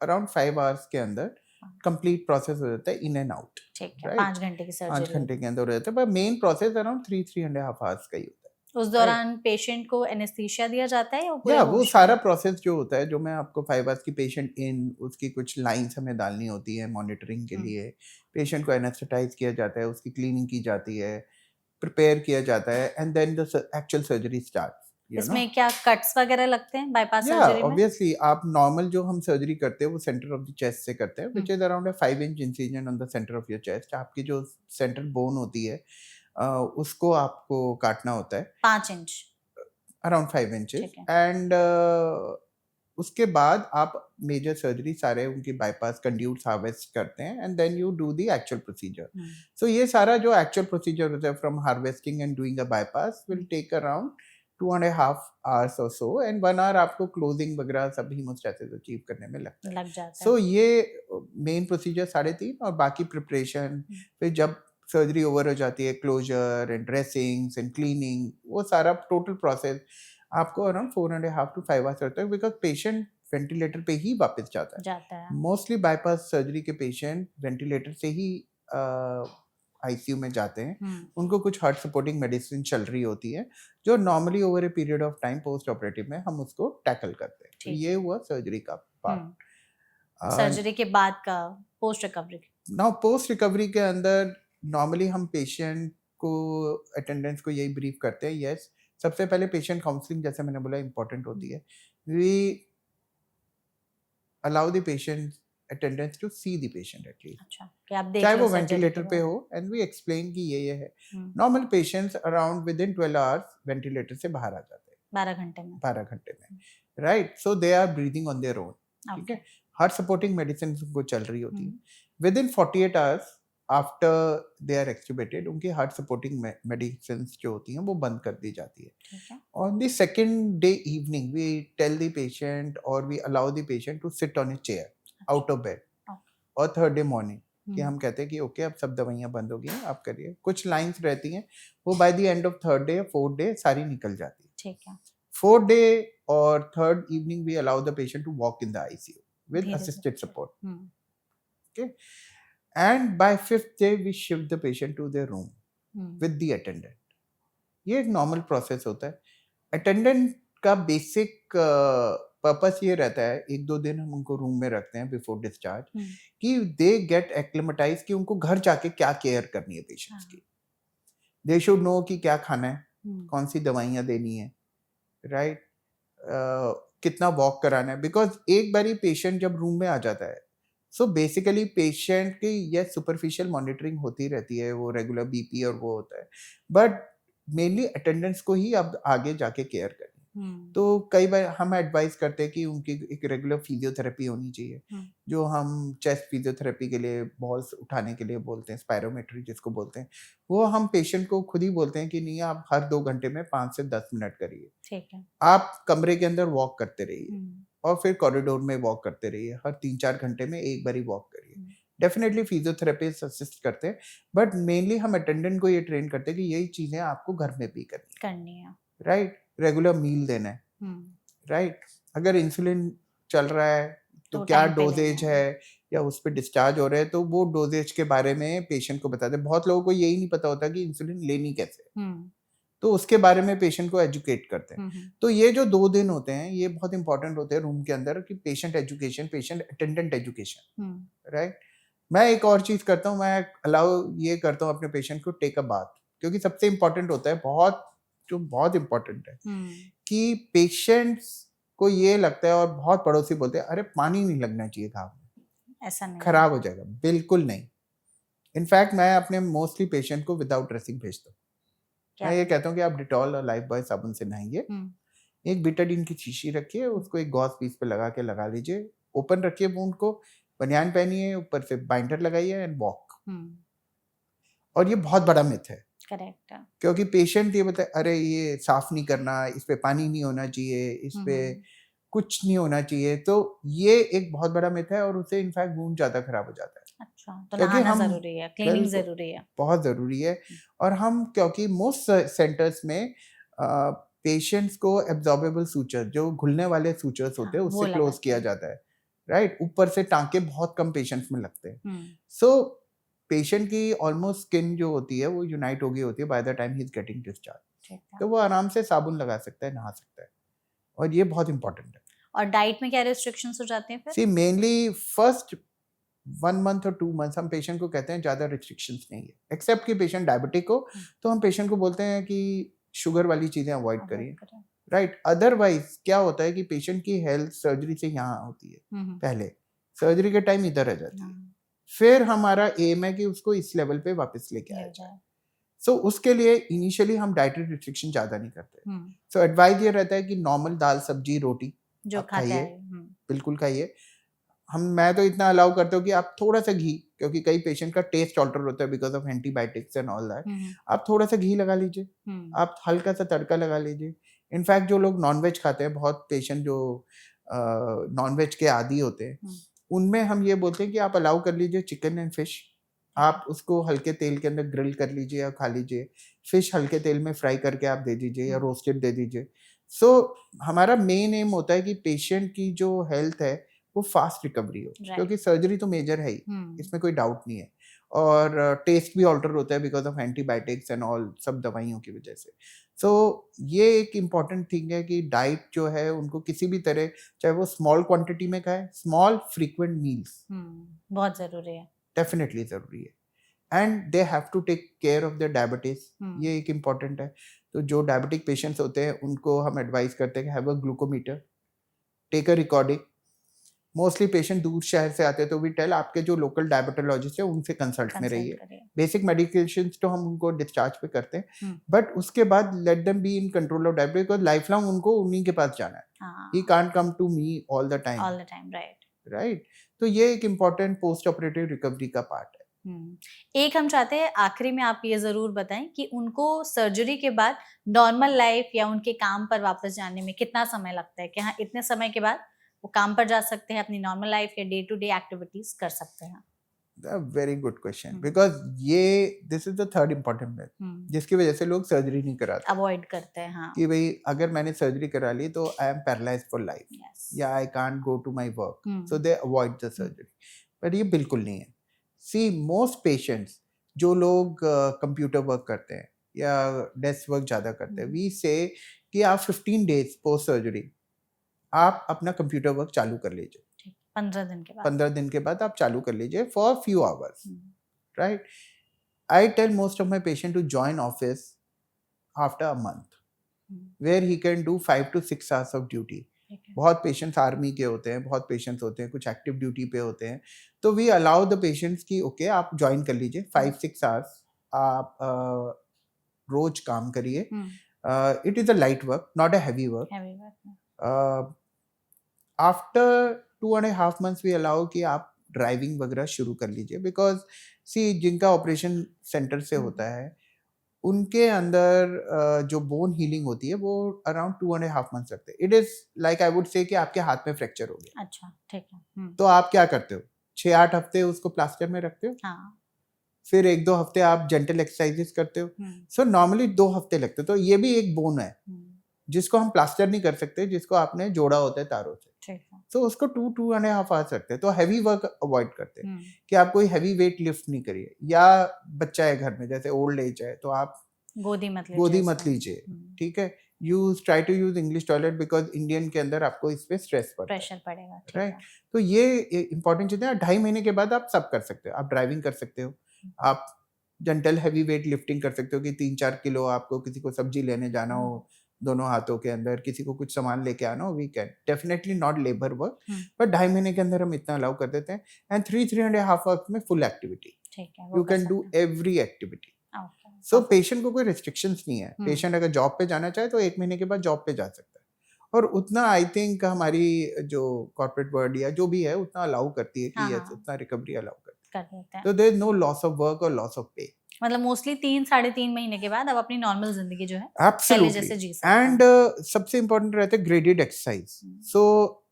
B: around 5 hours के अंदर कंप्लीट प्रोसेस हो जाता है इन एंड आउट।
A: ठीक है, 5 घंटे की सर्जरी
B: 5 घंटे के अंदर हो जाता है, पर मेन प्रोसेस अराउंड 3.5 आवर्स का ही होता है।
A: उस दौरान पेशेंट को एनेस्थीसिया दिया जाता है या पूरे
B: या वो
A: होश
B: सारा
A: में?
B: प्रोसेस जो होता है, जो मैं आपको 5 आवर्स की पेशेंट इन, उसकी कुछ लाइन्स हमें डालनी होती है मॉनिटरिंग के
A: हुँ,
B: लिए, पेशेंट को एनेस्थेटाइज़ किया जाता है, उसकी क्लीनिंग की जाती है, प्रिपेयर किया जाता है and then the actual surgery starts, you know.
A: इसमें क्या कट्स वगैरह लगते हैं बाईपास
B: या
A: सर्जरी में?
B: ऑब्वियसली आप नॉर्मल जो हम सर्जरी करते हैं वो सेंटर ऑफ द चेस्ट से करते हैं,
A: hmm,
B: which is around a 5 inch incision on the centre of your chest. आपकी जो सेंट्रल बोन होती है उसको आपको काटना होता है
A: 5 इंच,
B: अराउंड 5 इंचेस
A: ठीक है।
B: एंड उसके बाद आप मेजर सर्जरी सारे उनकी बाईपास कंड्यूट्स हार्वेस्ट करते हैं and then you do the actual procedure.
A: Hmm,
B: so ये सारा जो एक्चुअल प्रोसीजर होता है from harvesting and doing a bypass will
A: hmm,
B: take around 2.5 hours और सो एंड 1 hour आपको क्लोजिंग वगैरह सब हीमोस्टैसिस अचीव करने में लगता है।
A: लग जाता है।
B: सो ये मेन प्रोसीजर 3.5 और बाकी प्रिपरेशन,
A: हुँ,
B: फिर जब सर्जरी ओवर हो जाती है closer and dressings and cleaning, वो सारा टोटल प्रोसेस आपको अराउंड 4.5 to 5 hours लगता है, बिकॉज पेशेंट वेंटिलेटर पे ही वापस जाता है।
A: जाता है।
B: मोस्टली बाईपास सर्जरी के पेशेंट वेंटिलेटर से ही आईसीयू में जाते हैं।
A: हुँ,
B: उनको कुछ हार्ट सपोर्टिंग मेडिसिन चल रही होती है, जो normally over a period of time post operative में हम उसको टैकल करते हैं। तो
A: ठीक
B: ये
A: है।
B: हुआ सर्जरी का पार्ट।
A: हुँ, सर्जरी के बाद का post recovery.
B: Now post recovery के अंदर नॉर्मली हम पेशेंट को, अटेंडेंट्स को यही ब्रीफ करते हैं। यस, सबसे पहले पेशेंट काउंसलिंग, जैसे मैंने बोला, इंपॉर्टेंट होती है। We allow the patient attendants to see the patient at least,
A: अच्छा, कि आप देख
B: चाहे
A: लो
B: वो
A: सर्जरी के
B: वेंटिलेटर पे
A: बाद।
B: हो, एंड वी एक्सप्लेन कि ये है।
A: Hmm,
B: normal patients around within 12 hours ventilator से बाहर आ जाते हैं,
A: 12 घंटे में।
B: 12 घंटे में, right. So they are breathing on their own, ठीक
A: ओके।
B: है। हार्ट सपोर्टिंग मेडिसिन उनको चल रही होती है।
A: Hmm,
B: within 48 hours after they are extubated, उनकी हार्ट सपोर्टिंग मेडिसिन जो होती हैं वो बंद कर दी जाती है।
A: ठीक है।
B: On the second day evening we tell the patient और we allow the patient to sit on a chair
A: अच्छा,
B: आउट ऑफ बेड।
A: ओके।
B: और थर्ड डे मॉर्निंग कि
A: हुँ,
B: हम कहते हैं कि ओके अब सब दवाइयाँ बंद हो गई हैं, आप करिए। कुछ लाइंस रहती हैं, वो by the end of third day या फोर्थ डे सारी निकल जाती है।
A: ठीक है।
B: फोर्थ डे और third evening we allow the patient to walk in the ICU with
A: धीरे से।
B: Assisted support,
A: hmm,
B: okay. And by fifth day we shift the patient to their room
A: hmm,
B: with the attendant. ये एक नॉर्मल प्रोसेस होता है। अटेंडेंट का बेसिक पर्पस ये रहता है, 1-2 दिन हम उनको रूम में रखते हैं बिफोर डिस्चार्ज,
A: हुँ,
B: कि दे गेट एक्लिमेटाइज, कि उनको घर जाके क्या केयर करनी है पेशेंट्स
A: हाँ,
B: की। दे शुड नो कि क्या खाना है,
A: हुँ,
B: कौन सी दवाइयाँ देनी है, राइट। कितना वॉक कराना है, बिकॉज एक बारी पेशेंट जब रूम में आ जाता है, सो बेसिकली पेशेंट की ये सुपरफिशियल मॉनिटरिंग होती रहती है, वो रेगुलर बीपी और वो होता है, बट मेनली अटेंडेंट्स को ही अब आगे जाके केयर करनी है।
A: हुँ,
B: तो कई बार हम एडवाइस करते हैं कि उनकी एक रेगुलर फिजियोथेरेपी होनी चाहिए,
A: हुँ,
B: जो हम चेस्ट फिजियोथेरेपी के लिए बॉल्स उठाने के लिए बोलते हैं, स्पायरोमेट्री जिसको बोलते हैं। वो हम पेशेंट को खुद ही बोलते हैं कि नहीं, आप हर 2 घंटे में 5 से 10 मिनट करिए।
A: ठीक है।
B: आप कमरे के अंदर वॉक करते रहिए
A: हुँ,
B: और फिर कॉरिडोर में वॉक करते रहिए। हर 3-4 घंटे में एक बारी वॉक करिए।
A: हुँ,
B: डेफिनेटली फिजियोथेरेपिस्ट असिस्ट करते हैं, बट मेनली हम अटेंडेंट को ये ट्रेन करते हैं कि यही चीज़ें आपको घर में भी करनी
A: करनी है।
B: है, राइट? रेगुलर मील देना है,
A: हुँ,
B: राइट। अगर इंसुलिन चल रहा है तो
A: तो
B: क्या
A: टाइम पे लेना
B: डोजेज है, या उस पे डिस्चार्ज हो रहे हैं, तो वो डोजेज के बारे में पेशेंट को बताते हैं। बहुत लोगों को यही नहीं पता होता कि इंसुलिन लेनी कैसे है,
A: हुँ,
B: तो उसके बारे में पेशेंट को एजुकेट करते हैं।
A: हुँ, हुँ,
B: तो ये जो 2 दिन होते हैं ये बहुत इंपॉर्टेंट होते हैं रूम के अंदर, कि patient education, patient attendant education,
A: hmm,
B: right. मैं एक और चीज़ करता हूँ, मैं अलाउ ये करता हूँ अपने पेशेंट को टेक अ बाथ, क्योंकि सबसे इम्पोर्टेंट होता है, बहुत जो बहुत इम्पोर्टेंट है,
A: हुँ,
B: कि पेशेंट्स को ये लगता है और बहुत पड़ोसी बोलते हैं, अरे पानी नहीं लगना चाहिए घाव में,
A: ऐसा नहीं है।
B: खराब हो जाएगा। बिल्कुल नहीं। इनफैक्ट मैं अपने मोस्टली पेशेंट को विदाउट ड्रेसिंग भेजता हूँ।
A: क्या
B: मैं ये
A: बोलते
B: कहता हूँ कि आप डिटॉल और लाइफ बॉय साबुन से नहाइए,
A: हुँ,
B: एक बीटाडीन की शीशी रखिए, उसको एक गॉज पीस पे लगा के लगा लीजिए, ओपन रखिए वुंड को, बनियान पहनिए, ऊपर से बाइंडर लगाइए एंड वॉक।
A: हुँ,
B: और ये बहुत बड़ा मिथ है,
A: करेक्ट है।
B: क्योंकि पेशेंट ये बोलता है, अरे ये साफ नहीं करना, इस पे पानी नहीं होना चाहिए, इस
A: हुँ,
B: पे
A: हुँ,
B: कुछ नहीं होना चाहिए। तो ये एक बहुत बड़ा मिथ है, और उससे इनफैक्ट वुंड ज़्यादा खराब हो जाता है।
A: अच्छा, तो
B: क्योंकि
A: नहाना
B: हम,
A: ज़रूरी है, क्लीनिंग
B: बिल्कुल,
A: ज़रूरी है।
B: बहुत ज़रूरी है।
A: हुँ,
B: और हम, क्योंकि मोस्ट सेंटर्स में पेशेंट्स को एब्जॉर्बेबल सूचर, जो घुलने वाले सूचर्स होते
A: हाँ,
B: हैं,
A: वो
B: उससे क्लोज
A: लगाते
B: किया
A: हैं।
B: जाता है, राइट। ऊपर से टाँके बहुत कम पेशेंट्स में लगते हैं।
A: हुँ,
B: सो पेशेंट की ऑलमोस्ट स्किन जो होती है वो यूनाइट हो गई होती है by the time he is getting discharge.
A: ठीक है।
B: तो वो आराम से साबुन लगा सकता है, नहा सकता है, और ये बहुत इंपॉर्टेंट है।
A: और डाइट में क्या रिस्ट्रिक्शंस हो जाते हैं फिर?
B: सी मेनली फर्स्ट 1 मंथ और 2 मंथ हम पेशेंट को कहते हैं ज़्यादा रिस्ट्रिक्शंस नहीं है, एक्सेप्ट कि पेशेंट डायबिटिक हो तो हम पेशेंट को बोलते हैं कि शुगर वाली चीज़ें अवॉइड करिए, राइट। अदरवाइज क्या होता है कि पेशेंट की हेल्थ सर्जरी से यहाँ होती है, पहले सर्जरी के टाइम इधर आ जाती है, फिर हमारा एम है कि उसको इस लेवल पे वापस लेके आया जाए। सो उसके लिए इनिशियली हम डाइटरी रिस्ट्रिक्शन ज़्यादा नहीं करते। सो एडवाइस ये रहता है कि नॉर्मल दाल सब्जी रोटी
A: जो
B: आप
A: खाते
B: खाइए,
A: हैं।
B: बिल्कुल खाइए। मैं तो इतना अलाउ करता हूँ कि आप थोड़ा सा घी, क्योंकि कई पेशेंट का टेस्ट ऑल्टर होता है because of antibiotics and all that, आप थोड़ा सा घी लगा लीजिए, आप हल्का सा तड़का लगा लीजिए। इनफैक्ट जो लोग नॉनवेज खाते हैं, बहुत पेशेंट जो नॉनवेज के आदी होते हैं, उनमें हम ये बोलते हैं कि आप अलाउ कर लीजिए चिकन एंड फिश, आप उसको हल्के तेल के अंदर ग्रिल कर लीजिए या खा लीजिए, फिश हल्के तेल में फ्राई करके आप दे दीजिए या रोस्टेड दे दीजिए। सो हमारा मेन एम होता है कि पेशेंट की जो हेल्थ है वो फास्ट रिकवरी हो, क्योंकि सर्जरी तो मेजर है ही, इसमें कोई डाउट नहीं है, और टेस्ट भी ऑल्टर होता है because of antibiotics and all, सब दवाइयों की वजह से। सो ये एक इम्पॉर्टेंट थिंग है कि डाइट जो है उनको किसी भी तरह, चाहे वो स्मॉल क्वांटिटी में खाए, स्मॉल फ्रीक्वेंट मील्स
A: बहुत जरूरी है,
B: डेफिनेटली जरूरी है। And they have to take care of the diabetes, ये एक इम्पॉर्टेंट है। तो जो डायबिटिक पेशेंट्स होते हैं उनको हम एडवाइस करते हैं कि have a glucometer, take a recording. Mostly patient दूर शहर से आते हैं तो वी टेल आपके जो लोकल डायबिटोलॉजिस्ट है उनसे कंसल्ट में रहिए। बेसिक मेडिकेशंस तो हम उनको डिस्चार्ज पे करते हैं, बट उसके बाद let them be in control of diabetes, because life long उनको उन्हीं के पास जाना है। He can't come to me all the time, right. तो ये एक इम्पॉर्टेंट पोस्ट ऑपरेटिव रिकवरी का पार्ट है।
A: एक हम चाहते हैं आखिरी में आप ये जरूर बताएं कि उनको सर्जरी के बाद नॉर्मल लाइफ या उनके काम पर वापस जाने में कितना समय लगता है, कि हाँ इतने समय के बाद वो काम पर जा सकते हैं, अपनी नॉर्मल लाइफ या डे टू डे एक्टिविटीज कर सकते हैं?
B: वेरी गुड क्वेश्चन, बिकॉज ये this is the third important math जिसकी वजह से लोग सर्जरी नहीं कराते,
A: अवॉइड करते हैं। हाँ,
B: कि भाई अगर मैंने सर्जरी करा ली तो I am paralysed for life, या I can't go to my work, so they avoid the surgery. But ये बिल्कुल नहीं है। सी मोस्ट पेशेंट्स, जो लोग कंप्यूटर वर्क करते हैं या डेस्क वर्क ज़्यादा करते हैं, वी से कि आप 15 डेज पोस्ट सर्जरी आप अपना कंप्यूटर वर्क चालू कर लीजिए।
A: 15 दिन के बाद,
B: 15 दिन के बाद आप चालू कर लीजिए for few hours, right. I tell most of my patient to join office after a month, where he can do 5 to 6 hours off duty. बहुत पेशेंट्स आर्मी के होते हैं, बहुत पेशेंट्स होते हैं कुछ एक्टिव ड्यूटी पे होते हैं, तो वी अलाउ द पेशेंट्स की ओके आप ज्वाइन कर लीजिए 5-6 hours, आप रोज काम करिए। It is a light work, not a heavy work. After 2.5 months we allow कि आप ड्राइविंग वगैरह शुरू कर लीजिए, बिकॉज सी जिनका ऑपरेशन सेंटर से होता है उनके अंदर जो बोन हीलिंग होती है वो अराउंड 2.5 months लगते हैं। It is like I would say कि आपके हाथ में फ्रैक्चर हो गया,
A: अच्छा ठीक है,
B: तो आप क्या करते हो, 6-8 हफ्ते उसको प्लास्टर में रखते हो, फिर 1-2 हफ्ते आप जेंटल एक्सरसाइजेस करते हो, सो नॉर्मली 2 हफ्ते लगते। तो ये भी एक बोन है जिसको हम प्लास्टर नहीं कर सकते, जिसको आपने जोड़ा होता है तारों से, तो उसको 2-2.5 hours लगते हैं। तो हैवी वर्क अवॉइड करते हैं कि आप कोई हैवी वेट लिफ्ट नहीं करिए, या बच्चा है घर में जैसे ओल्ड एज है तो आप गोदी मत लीजिए, ठीक है। You try to use English toilet, because Indian के अंदर आपको इस पे स्ट्रेस पड़ेगा, राइट। तो ये इंपॉर्टेंट चीज़ है। 2.5 महीने के बाद आप सब कर सकते हो, आप ड्राइविंग कर सकते हो, आप जेंटल हैवी वेट लिफ्टिंग कर सकते हो कि 3-4 किलो आपको किसी को सब्जी लेने जाना हो दोनों हाथों के अंदर, किसी को कुछ सामान लेके आना हो, we can definitely not labour work, but 2.5 महीने के अंदर हम इतना अलाउ कर देते हैं। एंड 3-3.5 वर्क में full activity, you can do every activity. So patient को कोई रिस्ट्रिक्शंस नहीं है। पेशेंट अगर जॉब पे जाना चाहे तो 1 महीने के बाद जॉब पे जा सकता है, और उतना आई थिंक हमारी जो कॉर्पोरेट वर्ल्ड या जो भी है उतना अलाउ करती है कि यस उतना रिकवरी अलाउ करती है। तो there is no loss of work और लॉस ऑफ पे।
A: मतलब मोस्टली 3-3.5 महीने के बाद अब अपनी नॉर्मल जिंदगी जो है पहले जैसे जी सकते हैं।
B: एंड सबसे इम्पोर्टेंट रहता है ग्रेडेड एक्सरसाइज। सो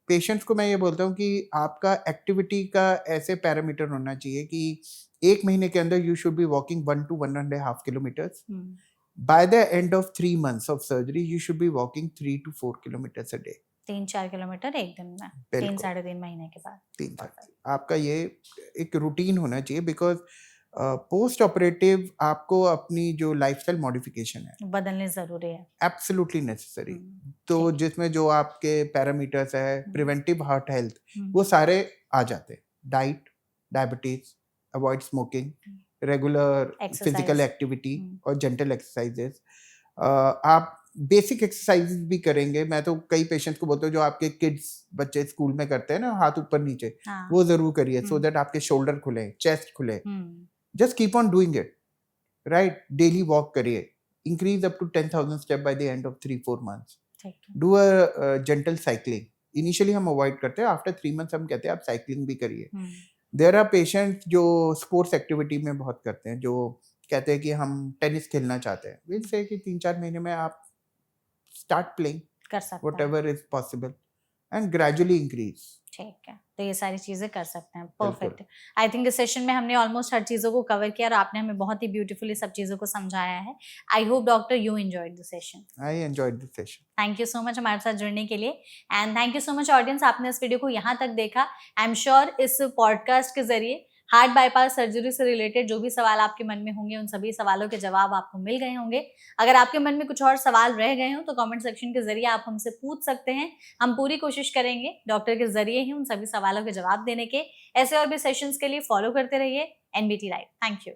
B: पेशेंट्स को मैं ये बोलता हूँ कि आपका एक्टिविटी का ऐसे पैरामीटर होना चाहिए कि 1 महीने के अंदर you should be walking 1 to 1.5 kilometers. By the end of 3 months of surgery, you should be walking 3 to 4 kilometers a day.
A: 3-4 kilometre एक दिन में, 3-3.5 महीने के बाद।
B: 3 आपका ये एक रूटीन होना चाहिए, बिकॉज पोस्ट ऑपरेटिव आपको अपनी जो लाइफस्टाइल मॉडिफिकेशन है
A: बदलने जरूरी है।
B: Absolutely necessary. तो जिसमें जो आपके पैरामीटर्स है, प्रिवेंटिव हार्ट हेल्थ, वो सारे आ जाते हैं। Diet, diabetes, avoid smoking, regular physical activity और जेंटल एक्सरसाइजेस। आप बेसिक एक्सरसाइजेस भी करेंगे। मैं तो कई पेशेंट्स को बोलता हूँ जो आपके किड्स बच्चे स्कूल में करते हैं ना, हाथ ऊपर नीचे, वो जरूर करिए, सो दैट आपके शोल्डर खुले, चेस्ट खुले। Just keep on doing it, right? Daily walk करिए, increase up to 10,000 step by the end of 3-4 months. Do a gentle cycling. Initially हम अवॉइड करते हैं, आफ्टर 3 months हम कहते हैं आप साइकिलिंग भी करिए। देयर आर पेशेंट्स जो स्पोर्ट्स एक्टिविटी में बहुत करते हैं, जो कहते हैं कि हम टेनिस खेलना चाहते हैं, विल से कि 3-4 महीने में आप स्टार्ट प्लेइंग
A: कर सकते हैं,
B: whatever is possible, and gradually increase.
A: ठीक है, तो ये सारी चीजें कर सकते हैं। परफेक्ट। आई थिंक इस सेशन में हमने ऑलमोस्ट हर चीजों को कवर किया और आपने हमें बहुत ही ब्यूटीफुली सब चीजों को समझाया है। I hope doctor you enjoyed the session.
B: I enjoyed the session.
A: Thank you so much हमारे साथ जुड़ने के लिए, and thank you so much audience, आपने इस वीडियो को यहाँ तक देखा। आई एम श्योर इस पॉडकास्ट के जरिए हार्ट बाईपास सर्जरी से रिलेटेड जो भी सवाल आपके मन में होंगे, उन सभी सवालों के जवाब आपको मिल गए होंगे। अगर आपके मन में कुछ और सवाल रह गए हो तो कमेंट सेक्शन के जरिए आप हमसे पूछ सकते हैं। हम पूरी कोशिश करेंगे डॉक्टर के जरिए ही उन सभी सवालों के जवाब देने के। ऐसे और भी सेशंस के लिए फॉलो करते रहिए NBT लाइव। Thank you.